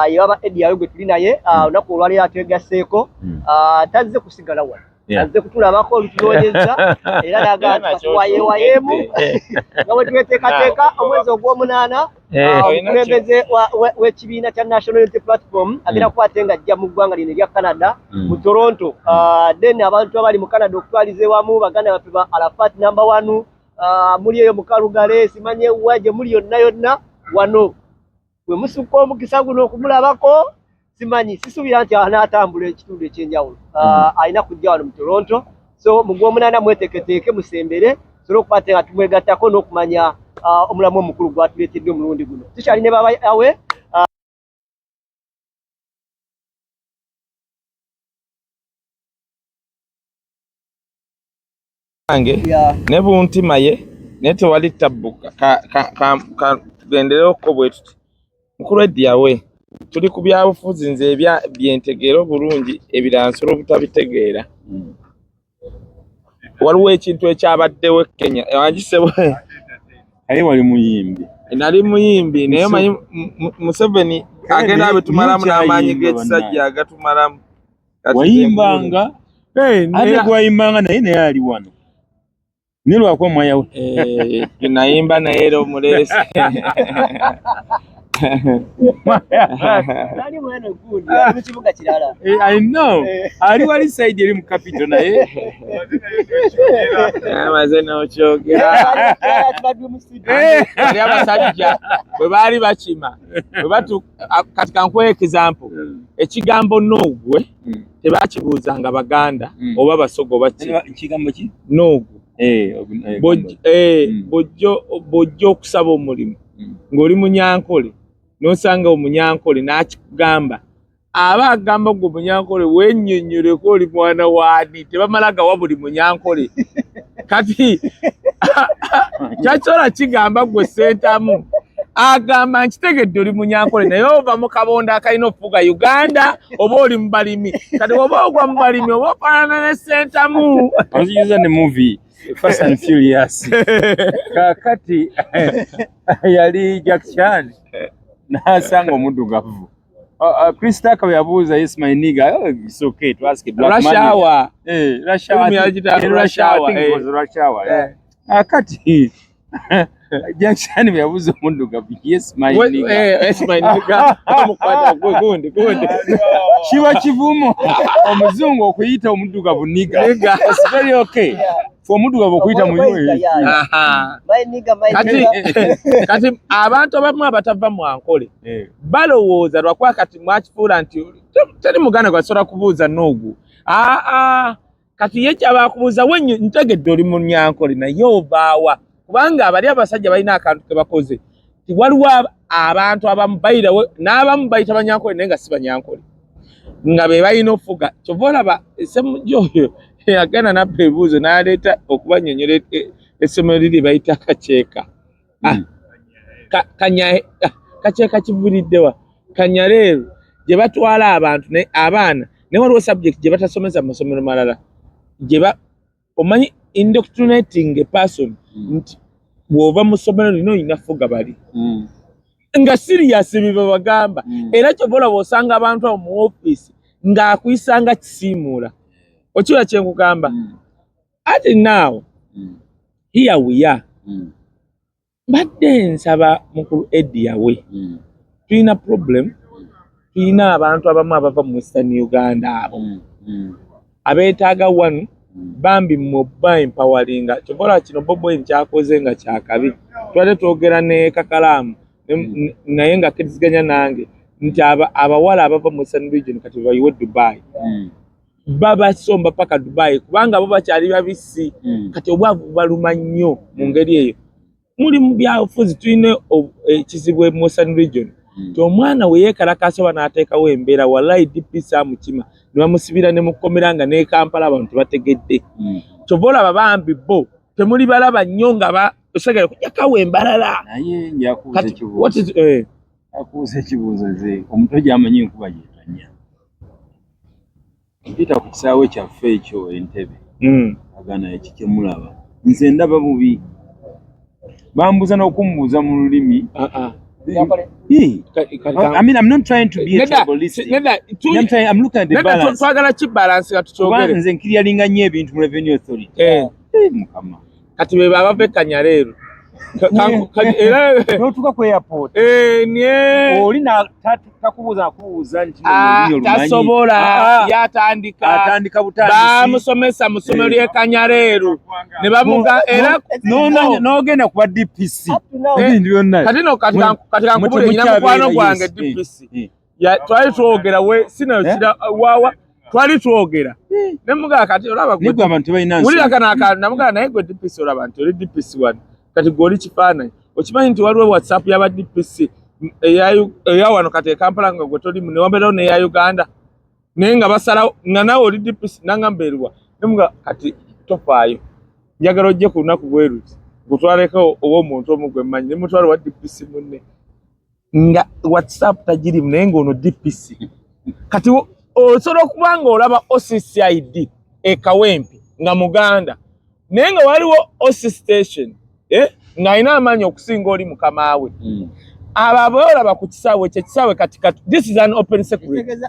[SPEAKER 1] Yewaba Eddie Ayogwe tuli naye olunaku olwaleero atwegasseeko tazze kusigala wano. Azze kutulabako olutunoonyeza era naga tuwayeewayeemu nga bwe tweteekateeka omwezi ogw'omunaana omukulembeze w'ekibiina kya National Unity Platform agenda kukwate nga ajja mu ggwanga lino erya Canada mu Toronto. Then abantu abali mu Canada okutwalize wamu baganda baffe ba Arafat number 1 muli eyo mu Kalugale simanye waje muli yonna wano we musukka omukisa guno okumulabako simanyi sisuubira nti anaatambula ekitundu ekyenjawulo. Alina kujja wano mu Toronto, so mu gw'omunaana mweteeketeeke musembere sobola okukwate nga tumwegattako n'okumanya omulamu omukulu gwatuleetedde omulundi guno. Tukyali ne baba awe
[SPEAKER 2] ne buntima ye naye tewali tabbuka tugendereoko bwe tuti mukulu Eddie Awe tuli ku byabufuzi nze byentegeera obulungi ebirala nsobola obutabitegeera. Waliwo ekintu ekyabaddewo e Kenya wangisebwe
[SPEAKER 3] aye wali muyimbi
[SPEAKER 2] nali muyimbi naye manyi Museveni agenda abetumalamu n'amaanyi g'ekisajja agatumalamu
[SPEAKER 3] wayimbanga ate gwayimbanga naye ali wano ne lwako mwayawo
[SPEAKER 2] nayimba naye era omuleesi
[SPEAKER 3] I know ali wali side eri mu capital naye
[SPEAKER 2] amaze n'okyogera ali abasajja bwe baali bakima kati kankuwa example ekigambo n'ogwe tebakibuuzanga Baganda oba Basogo
[SPEAKER 3] kigambo ki
[SPEAKER 2] n'ogwe bw'ojja okusaba omulimu ng'oli Munyankole n'osanga Omunyankole n'akikugamba abagamba gwe Munyankole wennyonnyoleko oli mwana waani tebamalaga wabuli Munyankole kati kyakyora kigamba gwe Ssentamu agamba nkitegedde oli Munyankole naye ova mu kabonda akalina okufuga Uganda oba oli mu balimi kati oba ogwa mu balimi oba ofaanana ne Ssentamu
[SPEAKER 3] oziyiza ne movie Fast and Furious kakati yali Jack Chan n'asanga omuddugavu Chris Tucker yabuuza yes my nigga it's okay to ask a black man rush hour akati Jack Chan yabuuza omuddugavu yes my nigga
[SPEAKER 2] amukwata gundi
[SPEAKER 3] kiba kivumo omuzungu okuyita omuddugavu nigga it's very okay for omuddugavu okuyita muyiwe
[SPEAKER 2] kati abantu abamu abatava mu Ankole balowooza lwakuba kati mwakifuula nti teri muganda gwasobola kubuuza n'ogwo kati ye kyaba kubuuza wenyo ntegedde oli Munyankole naye ovaawa kubanga abali abasajja balina akantu ke bakoze waliwo abantu abamu bayirawo n'abamu bayita Banyankole naye nga si Banyankole nga be balina ofuga kyova olaba essemujo oyo agenda nabba ebibuuzo n'aleeta okubannyonnyola essomero liri bayita Kaceeka Kaceeka kivuliddewa Kanyaleero gye batwala abantu abaana naye waliwo subject gye batasomesa mu masomero malala gye omanyi indoctrinating a person nti bw'ova mu ssomero lino olina fuga bali nga serious biba bagamba era kyova olaba osanga abantu abo mu ofiisi ng'akuyisanga kisiimuula okiwa kye nkugamba ati now here we are mbadde nsaba mukulu Eddie yawe tulina problem tulina abantu abamu abava mu Western Uganda abo abeetaaga wanu bambi mobba empoweringa kyobola kino Bobo nkyakoze nga kyakabi twali twogera ne Kakalaamu naye nga kiriziganya nange nti abawala abava mu Western region kati bayiwe Dubai baba somba paka Dubai kubanga abo bakyali babisi kati obwavu baluma nnyo mu ngeri eyo muli mu byafuzi tulina ekizibwe mu Western region omwana we yeekalakaasa n'ateekawo embeera wallahi DPC amukima ne bamusibira ne mukomera nga ne Kampala abantu tebategedde kyova olaba bambi bo temuli balaba nnyo nga osagala kujjakawo embalala
[SPEAKER 3] naye njakuuza ekibuuzo nze omuto gy'amanyi enkuba gyetanya mpita ku kisaawe kyaffe ekyo Entebbe agana ekikemulaba nze ndaba bubi bambuza n'okumubuuza mu lulimi I mean, I'm not trying to be a tribalistic. I'm looking at the balance.
[SPEAKER 2] Twagala kibalance nga tukyogere.
[SPEAKER 3] Nze nkiryalinga nnyo ebintu mu Revenue Authority. Mukama.
[SPEAKER 2] Kati be baba Kanyaleero.
[SPEAKER 3] Notuka ku airport.
[SPEAKER 2] Nye.
[SPEAKER 3] Oli na takubuuza nti
[SPEAKER 2] tasobola yatandika
[SPEAKER 3] butandisi.
[SPEAKER 2] Bamusomesa mu ssomero ly'e Kanyaleero. Ne bamuga era
[SPEAKER 3] n'ogenda kuba DPC. Ebintu byonna.
[SPEAKER 2] Kati kankubule nnyina mukwano gwange DPC. Twali twogera we sinakira wawa twali twogera. Ne muga kati olaba gwe.
[SPEAKER 3] Nigwe abantu balina nsi.
[SPEAKER 2] Wulira kana namuga naye gwe DPC olaba nti oli DPC wano. Kati goli kifaananyi okimanyi nti waliwo WhatsApp y'aba DPC eya wano kati e Kampala nga gwe tolimu ne wambeerawo n'eya Uganda naye nga basalawo nga nawe oli DPC nangamba eriwa nemuga kati tofaayo njagala ojje ku lunaku bwe luti gutwaleko oba omuntu omu gwe mmanyi ne mutwala wa DPC munne nga WhatsApp tagirimu naye ng'ono DPC kati osobola okuba nga olaba OCCID e Kawempe nga Muganda naye nga waliwo OC station nga alina amaanyi okusinga oli mukama we abo olaba ku kisaawe ekyo ekisaawe katikati this is an open secret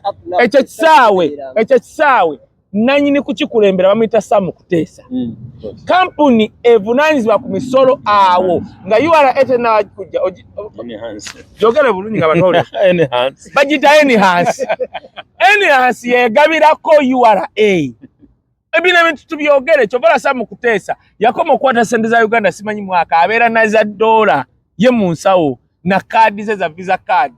[SPEAKER 2] ekyo kisaawe nanyini kukikulembera bamuyita Sam Kuteesa kampuni evunaanyizibwa ku misolo awo nga URA etena kujja jogere bulungi nga batole bagita Enhance yegabirako URA ebina ebintu tubyogere kyobola Sam Kuteesa yakoma okwata sente za Uganda simanyi mwaka abeera na za $1 ye mu nsawo na kaadi ze za visa card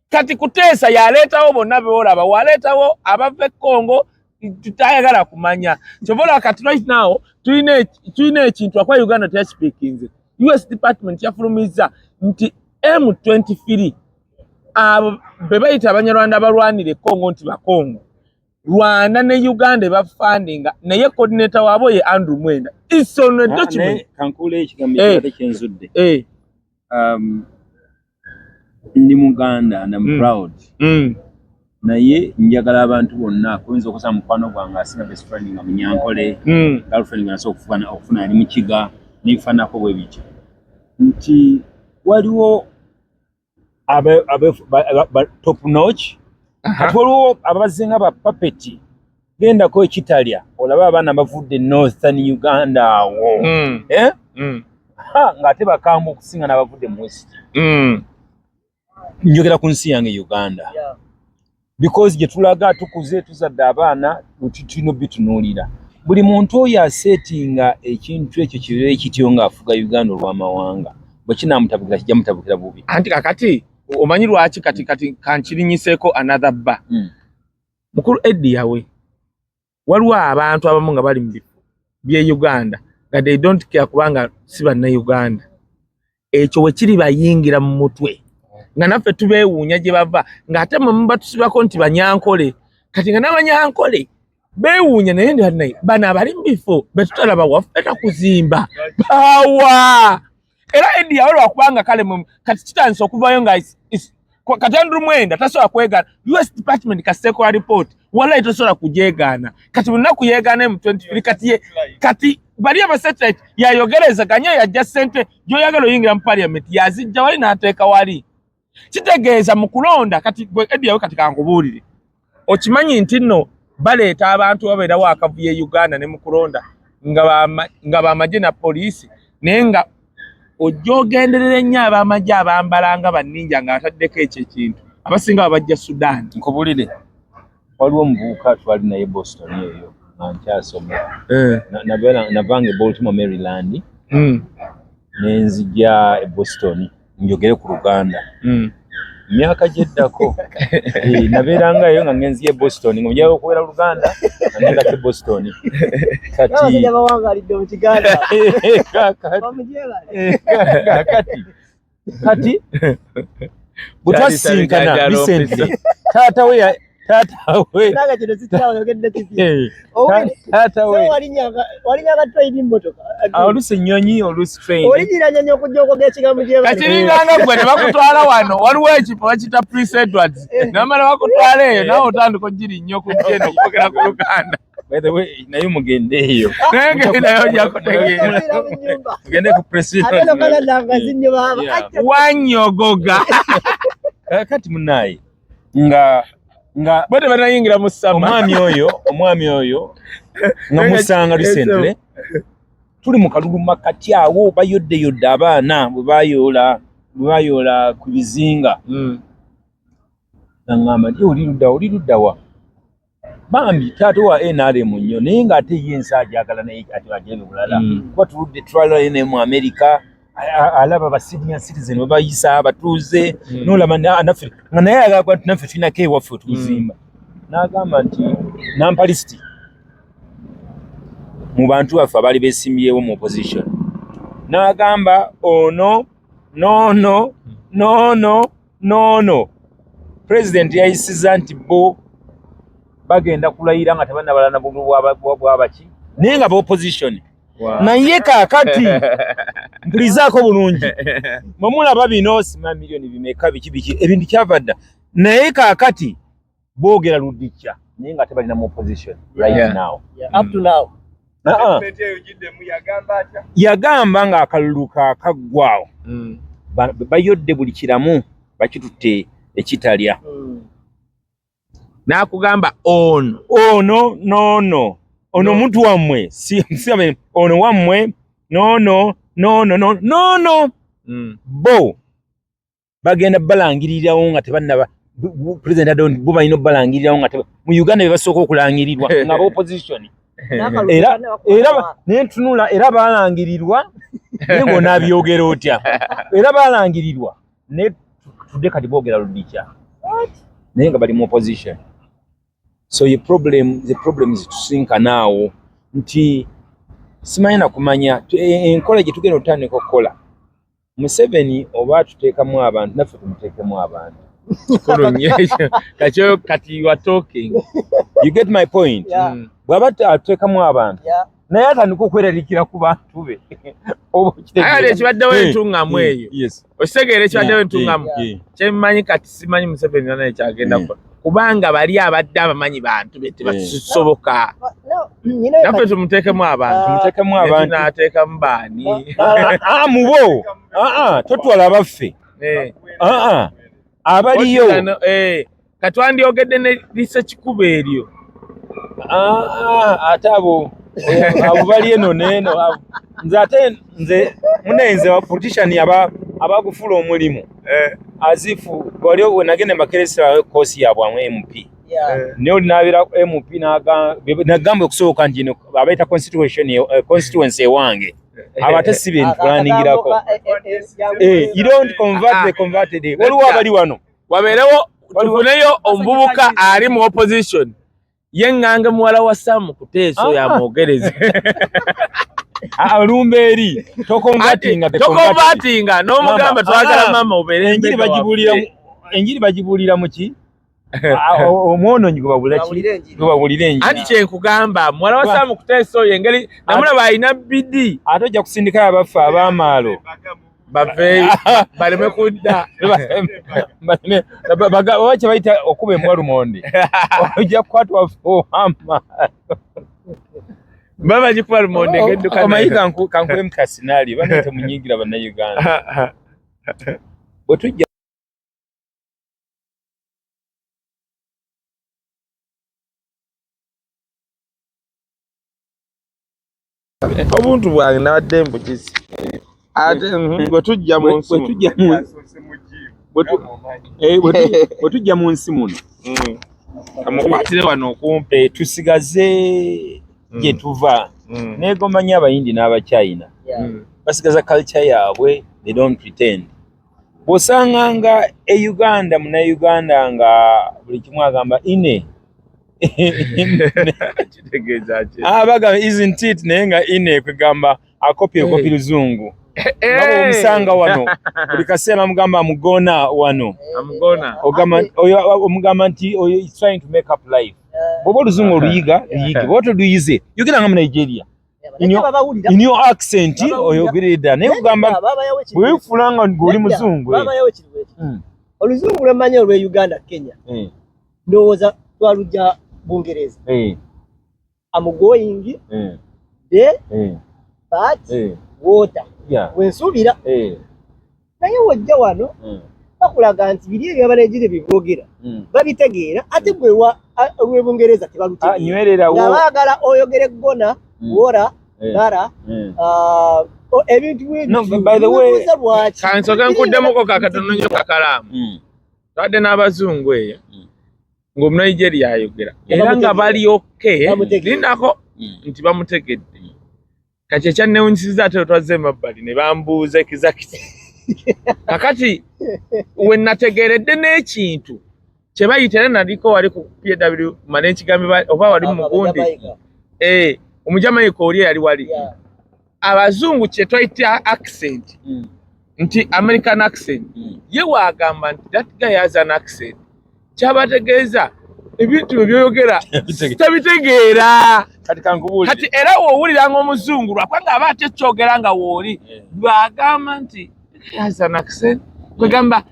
[SPEAKER 2] kati Kuteesa yaleetawo bonna beolaba waleetawo abava Congo tutayagala kumanya kyobola kati right now tulina ekintu akwa Uganda teyakipiikinze US Department yafulumiza nti M23 abo bebayita abanyarwanda abalwanira Kongo nti bakongo Rwanda ne Uganda bafundinga naye coordinator wabo ye Andrew Mwenda it's on a document
[SPEAKER 3] kankule ekigambo kyate kyenzudde ndi Muganda and I'm proud naye njagala abantu bonna kuyinza okusa mukwano gwange asina best friend nga Munyankole girlfriend nga so okufuna ali mukiga nifanako bwe bityo nti waliwo abe top notch katwaliwo abazinga ba puppet genda ko ekitalya olaba abana bavudde northern Uganda awo ngate bakambu okusinga n'abavudde mu west njogera ku nsi yange Uganda because je tulaga tukuze tuzadde abaana tutino bitunulira buli muntu oyo asetinga ekintu ekyo kire ekityo nga afuga Uganda olw'amawanga bwekina mutabukira kijja mutabukira bubi
[SPEAKER 2] anti kakati omanyi lwaki kati kankirinyiseko another ba mukuru Eddie yawe waliwo abantu abamu nga bali mu bifo bye Uganda nga they don't care kubanga si banna Uganda ekyo wekiri bayingira mu mutwe nga naffe tubeewuunya gye bava ng'ate mwe batusibako nti Banyankole kati nga n'Abanyankole beewuunya naye ndi naye bano abali mu bifo betutalaba waffe takuzimba bawa era Eddie yawe lwakubanga kale kati kitandise okuvayo nga kati Andrew Mwenda tasobola kwegaana US Department kaseko report wala itosobola kujegaana kati munaku yegaana mu 23 kati bali aba satellite yayogereza ganya yajja sente joyagala oyingira mu parliament yazijja wali n'ateeka wali kitegeeza mu kulonda kati Eddie yawe kati kankubuulire okimanyi nti nno baleeta abantu babeera wakavuye Uganda ne mu kulonda nga bamagye na poliisi naye nga ojogenderera nnyo abamagye abambalanga banninja nga ataddeko ekyo ekintu abasinga babajja Sudan
[SPEAKER 3] nkubulire waliwo omuvubuka twali naye Boston eyo nga nkyasoma navange Baltimore Maryland nenzija e Boston njogere ku Luganda myaka gyeddako nabeeranga eyo nga ngenzi ye Boston nga mujja okubeera Luganda nga ke Boston kati
[SPEAKER 1] bawangalidde mu Kiganda
[SPEAKER 3] kati butwasinkana recently taata we
[SPEAKER 1] naga kino sitirawo yogedde TV walinyaga train mmotoka
[SPEAKER 3] olusi nnyonyi olusi train
[SPEAKER 1] olijira nyonyi okujja okogera ekigambo gyeba
[SPEAKER 2] kati linganga gwe ne bakutwala wano waliwo ekifo bakita Prince Edwards namala bakutwala eyo nawe otandika ogiri nnyo okugenda okugera ku Luganda
[SPEAKER 3] by the way naye mugende eyo
[SPEAKER 2] naye ngenda ojja kutegeera
[SPEAKER 3] mugende ku Prince
[SPEAKER 1] ate nokala nangazi nnyo baba
[SPEAKER 2] wanyogoga
[SPEAKER 3] kati munaye nga
[SPEAKER 2] bote banayingira mu sama
[SPEAKER 3] omwami oyo nga musanga recently tuli mu kaluluma kati awo bayodde abaana bwe bayoola ku bizinga ngamba nti oli luddawa bambi taata wa NRM nnyo naye ng'ate ye ensi agyagala naye ati agebe bulala kuba tuludde twala ne mu America alaba ba senior citizen bwe bayisa abatuuze n'olaba naffe nga naye agamba nti naffe tulinako ewaffe tukuzimba n'agamba nti nampalisiti mu bantu baffe abaali beesimbyewo mu opposition n'agamba ono no president yayisiza nti bo bagenda kulayira nga tebannabalana bwabaki naye nga ba opposition naye kaakati mpulizaako bulungi mwemulaba bino sima miliyoni bimeka biki ebintu kyavadda naye kaakati boogera ludikya naye nga tebalina mu opposition right now
[SPEAKER 1] up to now
[SPEAKER 3] yagamba nga akalulu kaakaggwaawo bayodde buli kiramu bakitutte ekitalya
[SPEAKER 2] n'akugamba ono omuntu wammwe ono wammwe no bo bagenda balangirirawo nga tebannaba president adon bo balina balangirirawo nga mu Uganda bebasooka okulangirirwa nga opposition era nentunula era balangirirwa nengo nabyogera otya era balangirirwa ne tudde kati boogera ludikya naye nga bali mu opposition. So the problem is tusinka naawo nti simanyi na kumanya enkola gye tugenda otandika okukola Museveni oba tuteekamu abantu naffe tumuteekemu abantu Kacho kati you are talking.
[SPEAKER 3] You get my point?
[SPEAKER 1] Yeah.
[SPEAKER 3] Bwaba atekamu abantu.
[SPEAKER 1] Yeah.
[SPEAKER 3] Naye atandika okweraliikira ku bantu be.
[SPEAKER 2] Ayale ekibaddewo entungamu eyo.
[SPEAKER 3] Yes.
[SPEAKER 2] Okitegeera ekibaddewo entungamu. Kyemmanyi kati simanyi Museveni naye kyagenda kukola. Kubanga bali abadde abamanyi bantu be tebakisoboka. Naffe tumuteekemu abantu. Tunaateekamu baani.
[SPEAKER 3] Mubo. Totwala abaffe. Abaliyo.
[SPEAKER 2] Katwandyogedde ne research kuba eryo.
[SPEAKER 3] Ate abo bali eno neeno. Nze munenze wa politician abagufula omulimu. Azifu golio nagende makeresa kosi yabwamu MP. Ne olinabira MP nagamba okusooka njino abaita constituency ewange. Abate sibe planingirako. You don't convert the converted. Waliwo abali wano.
[SPEAKER 2] Waberewo tufuneyo omuvubuka ali mu opposition. Yenganga muwala wa Sam Kuteso ya mwogereza.
[SPEAKER 3] Lumberi
[SPEAKER 2] tokonvatinga n'omugamba twagala mama obeere
[SPEAKER 3] enjiri bagibulira muki omwononyi gwebabulira enjiri
[SPEAKER 2] anti kyenkugamba muwala wa Sam Kuteso oyo engeri namulaba alina bidi
[SPEAKER 3] ate ojja kusindikayo abaffe ab'amaalo
[SPEAKER 2] baveeyo baleme kudda
[SPEAKER 3] oba kye bayita okuba emwalumonde ojja kukwatwa waffe
[SPEAKER 2] baba jikuwa lumonde ngedduka
[SPEAKER 3] amayi kankwe mkasinali bana temunyingira bana Uganda bwetujja
[SPEAKER 2] obuntu bwange nabaddembo kisi ate
[SPEAKER 3] bwetujja mu nsi muno
[SPEAKER 2] amukwatire wano okumpe
[SPEAKER 3] tusigaze gye tuva negomba nnyo abayindi n'abachina basigaza culture yaabwe, they don't pretend. Bw'osanganga Uganda Munnayuganda nga buli kimu agamba ine bagamba isn't it naye nga ine kwegamba akopi Luzungu. Ngabo omusanga wano buli kaseera mugamba amugona wano omugamba nti is trying to make up life. Bobo Luzungu oluyiga bwoto luyize yogera nga mu Nigeria in your accent oyogerera naye kugamba wefulanga ng'oli muzungu
[SPEAKER 1] Oluzungu lwemanya olw'e Uganda Kenya ndowooza twalujja Bungereza I'm going there but water wensuubira naye wojja wano bakulaga nti biri ebyo abanegire biboogera babitegeera ate bwe olw'e Bungereza tebalutegeera nga baagala oyogere gona wora dara ebintu
[SPEAKER 2] kansoka nkuddemoko kakatono nnyo kakalaamu twadde n'abazungu eyo ng'Omunigeria ayogera era nga bali lindako nti bamutegedde kati ekyannewunyisiza ate twazze emabbali ne bambuuza ekizakiti kakati we nategeeredde n'ekintu kye bayita era naliko wali ku PW mane ekigambe oba wali mu gundi Omujamaika oli yali wali abazungu kye twayita accent nti American accent ye waagamba nti that guy has an accent kyabategeeza ebintu ebyoyogera tabitegeera kati era woowulira ng'omuzungu lwakubanga aba ate kyogera nga wooli lwagamba nti has an accent kwegamba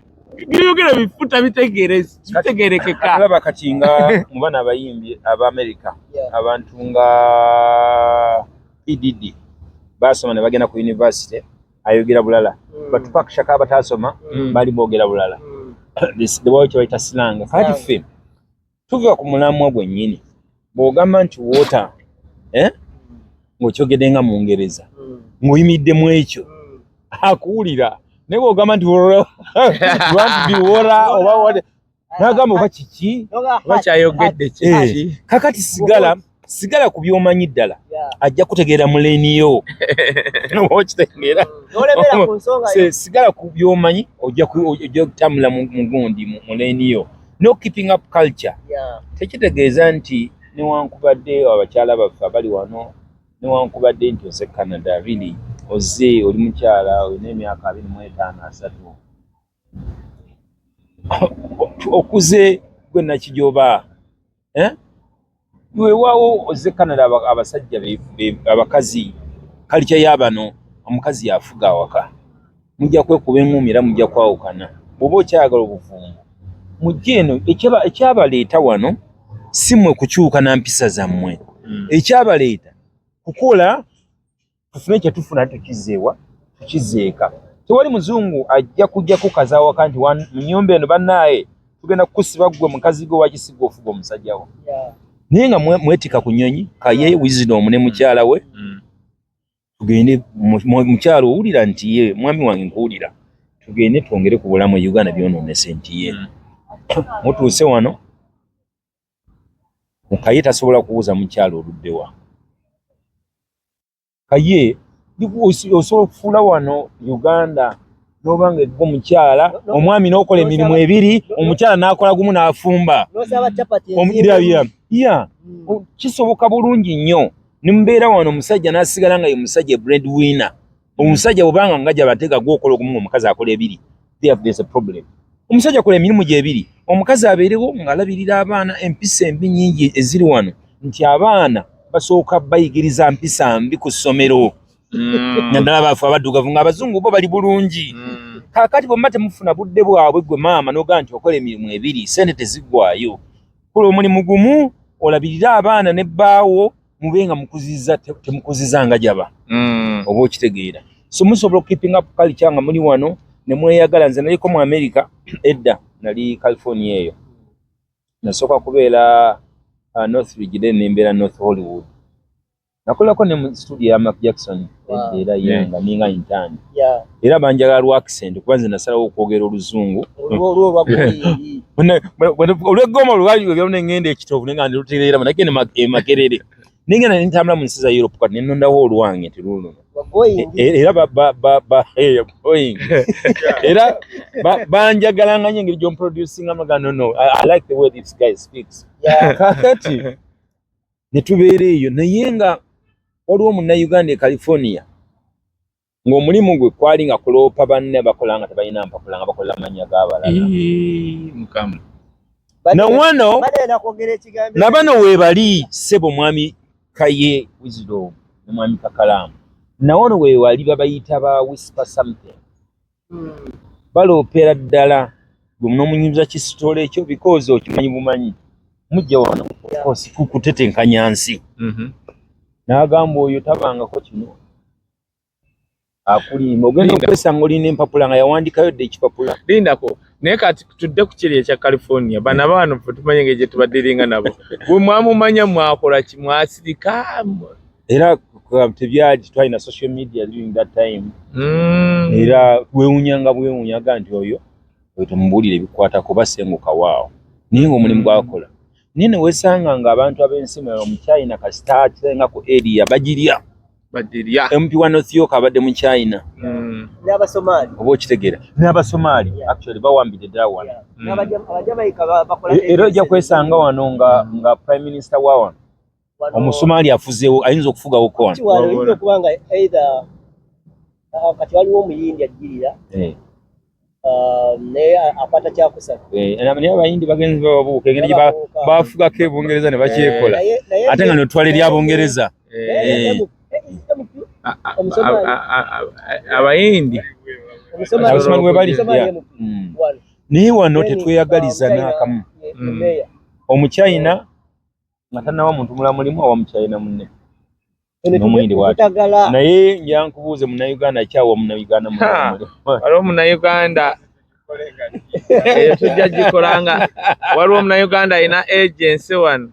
[SPEAKER 2] byoyogera bifuta bitegeerekeka.
[SPEAKER 3] Alaba kati nga mu bana abayimbi America abantu nga PDD basoma ne bagenda ku university ayogera bulala Tupac Shakur batasoma bali boogera bulala the way kye bayita slang kati ffe tuva ku mulamwa gwennyini bw'ogamba nti water ng'okyogedde nga mu Ngereza ng'oyimidde mu ekyo akuwulira naye bw'ogamba nti biwora oba n'agamba oba kiki
[SPEAKER 2] oba kyayogedde kiki
[SPEAKER 3] kakati sigala ku by'omanyi ddala ajja kutegeera mu leeniyo okitegeera sigala ku by'omanyi ojja kutambula mu gundi mu leeniyo no keeping up culture tekitegeeza nti newankubadde abakyala baffe abali wano newankubadde nti ose Canada really ozze oli mukyala olina emyaka 25-30 okuze gwe nakijoba weewaawo ozze Canada abasajja abakazi kalica y'abano omukazi yafuga awaka mujja kwekuba eŋŋumi era mujja kwawukana bw'oba okyayagala obuvumbu mujje eno ekyabaleeta wano si mmwe kukyuka na mpisa zammwe ekyabaleeta kukola tufune kye tufuna tukizeewa tukizeeka tewali muzungu ajja kujja kukaza awaka nti mu nnyumba eno bannaaye tugenda kukusiba ggwe mukazi gwe wakisiga ofuga omusajjawo naye nga mwetika ku nnyonyi kaye Wisdom ne mukyala we tugende mukyalo owulira nti ye mwami wange nkuwulira tugende twongere ku bulamu Uganda byonoonese nti ye mutuuse wano mukaye tasobola kubuuza mukyalo oluddewa kaye osobola okufuula wano Uganda n'obanga eggo mukyala omwami n'okola emirimu ebiri omukyala n'akola gumu n'afumba kisoboka bulungi nnyo nimubeera wano omusajja n'asigala nga ye musajja breadwinner omusajja bw'obanga nga gyabatega gwokola ogumu omukazi akola ebiri there's a problem omusajja akola emirimu gyebiri omukazi abeerewo ng'alabirira abaana empisa embi nnyingi eziri wano nti abaana basooka bayigiriza mpisa mbi ku ssomero naddala baafe abaddugavu ng'abazungu bo bali bulungi kaakati bwemba temufuna budde bwabwe gwe maama n'ogaa nti okola emirimu ebiri sente teziggwayo kola omulimu gumu olabirira abaana ne bbaawo mube nga mukuziza temukuziza nga jaba oba okitegeera so musobola okukeeping up culture nga muli wano ne mweyagala nze naliko mu America edda nali California eyo nasooka kubeera Northridge then nembeera North Hollywood nakolako ne mu studio ya Mark Jackson era yenga ninga intani era banjagala lwa accent kuba nze nasalawo okwogera oluzungu olw'eggomo lwali byonna ngenda ekitovu nenga ndirutereera manake ne makerere ningena nintambula mu nsi za Europe kati nenondawo olwange nti luno era era banjagala nga nyengeri gy'omproducing amaga no I like the way this guy speaks kakati netubeera eyo naye nga waliwo munnayuganda e California ng'omulimu gwe kwali nga kuloopa banne bakola nga tebalina mpapula nga bakola amannya g'abalala na wano nabano weebali ssebo mwami Kaye Wisdom ne mwami Kakalamu na wano weewali babayita ba whisper something baloopera ddala gwe munoomunyuza kisitoola ekyo because okimanyi bumanyi mujja wano kutetenkanya nsi n'agamba oyo tabangako kino akulima ogenda okwesanga olina empapula nga yawandiikayo dde ekipapula
[SPEAKER 2] lindako naye kati tudde ku kiri ekya California bana baano fe tumanye ng'egye tubaddiringa nabo bwe mwamumanya mwakola ki mwasirika
[SPEAKER 3] era tebyali twalina social media during that time era bwewunyanga bwewunyaga nti oyo temubuulire ebikwatako basenguka waawo naye ng'omulimu gwakola naye ne weesanga ng'abantu ab'ensi mu China kasita kirenga ku area bagirya MP wa North York abadde mu China
[SPEAKER 1] n'Abasomali
[SPEAKER 3] oba okitegeera n'Abasomali actually bawambidde ddala wano
[SPEAKER 1] n'Abajamaika bakola
[SPEAKER 3] era ojja kwesanga wano nga prime minister wa wano Omusomali afuzeewo ayinza okufugawo ko wano
[SPEAKER 1] kiwalo kubanga either kati waliwo omuyindi ajjirira naye akwata kyakusatu
[SPEAKER 3] naye abayindi bagenzi bababuuka engeri gye bafugako ebungereza ne bakyekola ate nga notwala eri abungereza
[SPEAKER 2] abayindi
[SPEAKER 3] abasomali we bali naye wano tetweyagaliza n'akamu omuchina nga tannawa muntu mulamulimu awa muchina munne n'omuyindi bwati naye njankubuuze munnayuganda kyawa munnayuganda mulamulimu
[SPEAKER 2] waliwo munnayuganda eyo tujja gikolanga waliwo munnayuganda alina agency wano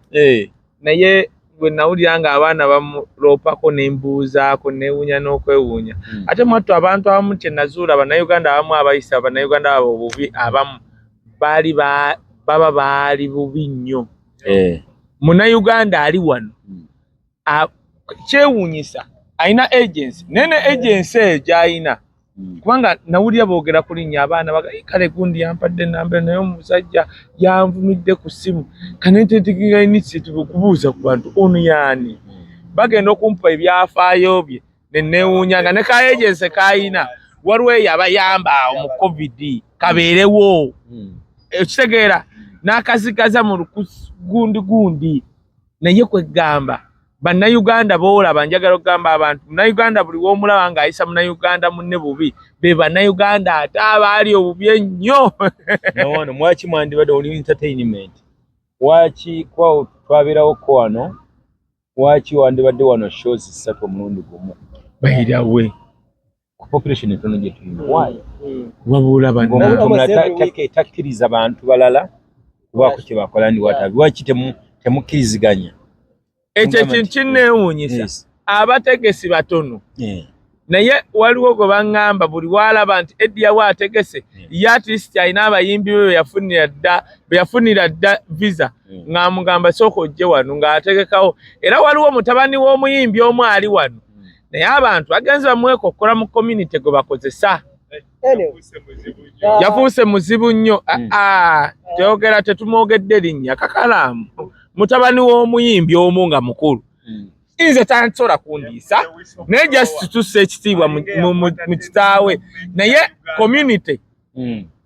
[SPEAKER 2] naye gwe nawulira nga abaana bamuloopako nembuuzaako newuunya n'okwewuunya ate mwattu abantu abamu kye nazuula bannayuganda abamu abayisa abannayuganda abo bubi abamu baba baali bubi nnyo munnayuganda ali wano kyewuunyisa alina agency nene agency eyo gy'alina kubanga nawulira boogera ku linnya abaana kale gundi yampadde namba naye omusajja yanvumidde ku ssimu kanentetekinga initiative okubuuza ku bantu ono yaani bagenda okumpa ebyafaayo bye nenewuunyanga ne ka agency kayina waliwo eyo abayamba mu covid kabeerewo ekitegeera n'akazigaza mu gundi naye kwegamba bannayuganda boolaba njagala okugamba abantu munnayuganda buli w'omulaba ng'ayisa munnayuganda munne bubi be bannayuganda ate abaali obubi ennyo
[SPEAKER 3] nawano mwaki mwandibadde oli entertainment waki kwa twabeerawo ko wano waki wandibadde wano shows 3 omulundi gumu
[SPEAKER 2] bayirawe
[SPEAKER 3] population etono gye tulina
[SPEAKER 2] wabula
[SPEAKER 3] takkiriza bantu balala kubaako kye bakola ndi watabi waki temukkiriziganya
[SPEAKER 2] ekyo ekintu kinneewuunyisa abategesi batono naye waliwo gwe baŋŋamba buli walaba nti Eddiyawo ategese ye artist alina abayimbi be yafunira dda visa ng'amugamba sooka ojje wano ng'ategekawo era waliwo mutabani w'omuyimbi omu ali wano naye abantu bagenze bamwekokkola mu community gwe bakozesa yafuuse muzibu nnyo teogera tetumwogedde linnya kakalaamu mutabani w'omuyimbi omu nga mukulu nze tansobola kundiisa naye just tussa ekitiibwa mu kitaawe naye community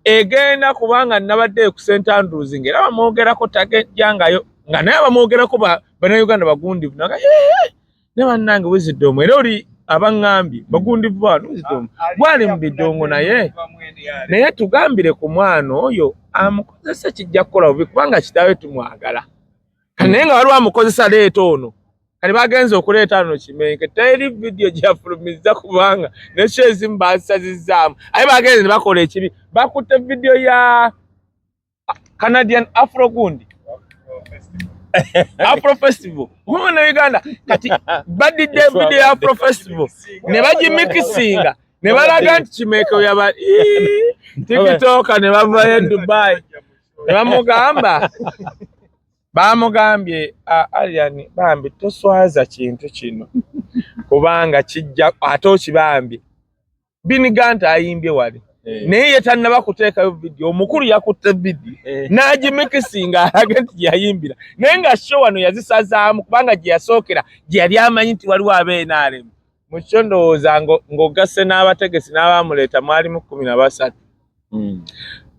[SPEAKER 2] egenda kubanga nabadde ku St Andrews ng'era bamwogerako tagejjangayo nga naye bamwogerako bannayuganda bagundivu naga ne bannange Wisdom era oli abaŋŋambye bagundivu bano Wisdom gwali mu bidongo naye tugambire ku mwana oyo amukozesa kijja kukola bubi kubanga kitaawe tumwagala naye nga waliwo amukozesa leeta ono kati bagenze okuleeta ano Kimenke teri video gyafulumizza kubanga nekyo ezimu basazizzaamu aye bagenze ne bakola ekibi bakutte video ya Canadian Afrogundi Afro Festival mwana Uganda kati badidde video ya Afro Festival ne bagimikisinga ne balaga nti Kimenke yaba TikTok ne bavayo Dubai ne bamugambye Aliani bambi toswaza kintu kino kubanga kijja ate okibambye Biniganta ayimbye wali naye yetannaba kuteekayo video omukulu yakutte video n'agimikisinga alaga nti yayimbira naye nga show wano yazisazaamu kubanga gye yasookera gye yali amanyi nti waliwo abeenaalemu mu kyo ndowooza ng'ogasse n'abategesi n'abaamuleeta mwalimu 13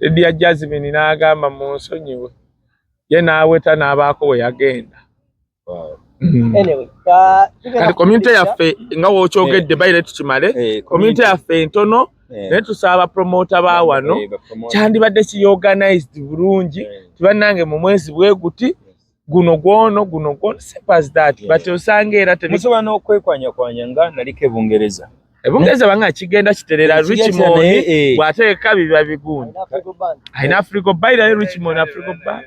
[SPEAKER 2] Lydia Jasmine n'agamba munsonyiwe ye naaweta n'abaako we yagenda kati community yaffe nga wookyogedde bayire tukimale community yaffe entono naye tusaba promota ba wano kyandibadde kiorganized bulungi tibannange mu mwezi bwe guti guno sepas that but osanga era
[SPEAKER 3] musobola n'okwekwanya nga naliko Ebungereza
[SPEAKER 2] banga kigenda kiterera Richmond bw'ateeka biba bigundi ayina Africa bayira Richmond Africa Band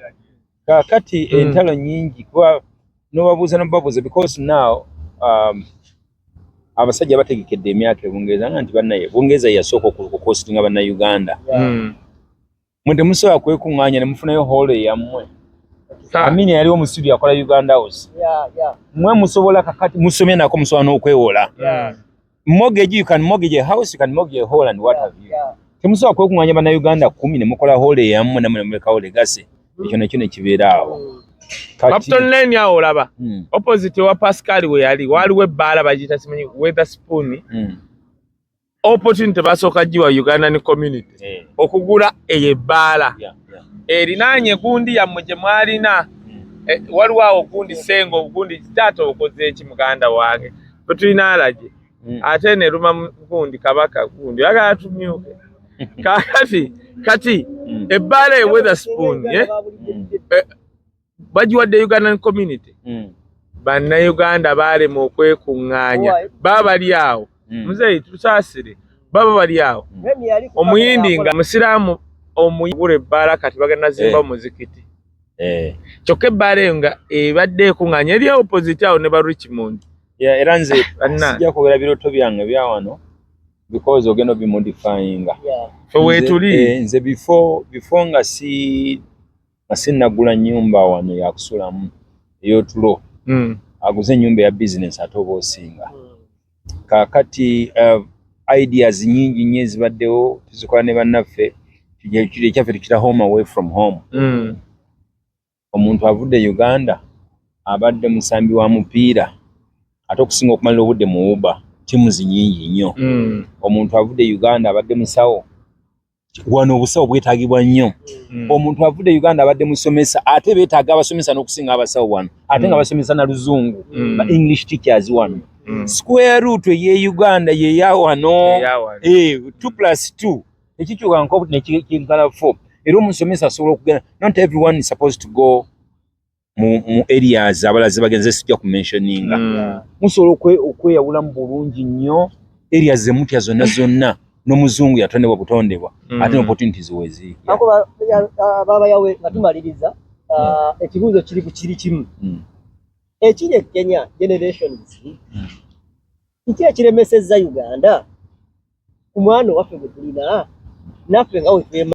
[SPEAKER 3] kakati entalo nyingi kuba nobabuuza because now abasajja bategekedde emyaka Ebungereza nti bannaye Bungereza yasooka okukostinga bannayuganda mwende musobola kwekuŋŋaanya ne mufunayo hole yammwe Amini yaliwo mu studio akola Uganda House mwe musobola kakati musomye nako musobola n'okwewola mortgage you can mortgage a house you can mortgage a hole and what have you temusobola kwekuŋŋaanya bannayuganda 10 ne mukola hole yammwe namwe mulekawo legase ekyo nakyo ne kibeera awo
[SPEAKER 2] Captain Lane ya olaba opposite wa Pascal we yali waliwo ebbaala bagiyita simanyi Weatherspoon opportunity basooka giwa Ugandan community okugula eyo ebbaala erinaanye gundi yammwe gye mwalina waliwo awo gundi Sengo gundi taata okoze eki muganda wange tetulina alage ate ne luma gundi Kabaka gundi yagala tumyuke kati ebbaala e Weatherspoon bagiwadde Ugandan community bannayuganda baalema okwekuŋŋaanya baba bali awo muzeeyi tusaasire baba bali awo omuyindi nga musiraamu omuyigula ebbaala kati bagenda zimba muzikiti kyokka ebbaala eyo nga ebadde ekuŋŋaanya eri opposite awo ne ba Richmond
[SPEAKER 3] era nze sijja kwogera birooto byange bya wano because ogenda obimodifyinga
[SPEAKER 2] weetuli
[SPEAKER 3] nze before nga sinnagula nnyumba wano yakusulamu ey'otulo aguze ennyumba ya business ate oba osinga kakati ideas nyingi nnyo ezibaddewo tuzikola ne bannaffe ekyaffe tukira home away from home omuntu avudde Uganda abadde musambi wa mupiira ate okusinga okumalira obudde mu Uber timu zinyingi nnyo omuntu avudde Uganda abadde musawo wano obusawo bwetaagibwa nnyo. Omuntu avudde Uganda abadde musomesa ate beetaaga abasomesa n'okusinga abasawo wano ate nga basomesa na luzungu ba English teachers wano. Square root ye Uganda ye ya wano 2+2 ekikyuka nko nekikala 4 era omusomesa asobola okugenda. Not everyone is supposed to go mu areas abalaze bagenze sijja ku mentioninga. Musobola okweyawula mu bulungi nnyo areas zemutya zonna n'omuzungu yatondebwa butondebwa ate opportunities wezi.
[SPEAKER 1] Ako baba yawe ngatumaliriza ekibuuzo kiri kimu. Ekiri Kenya generations iki ekiremesezza Uganda ku mwana waffe gwe tulina naffe nga we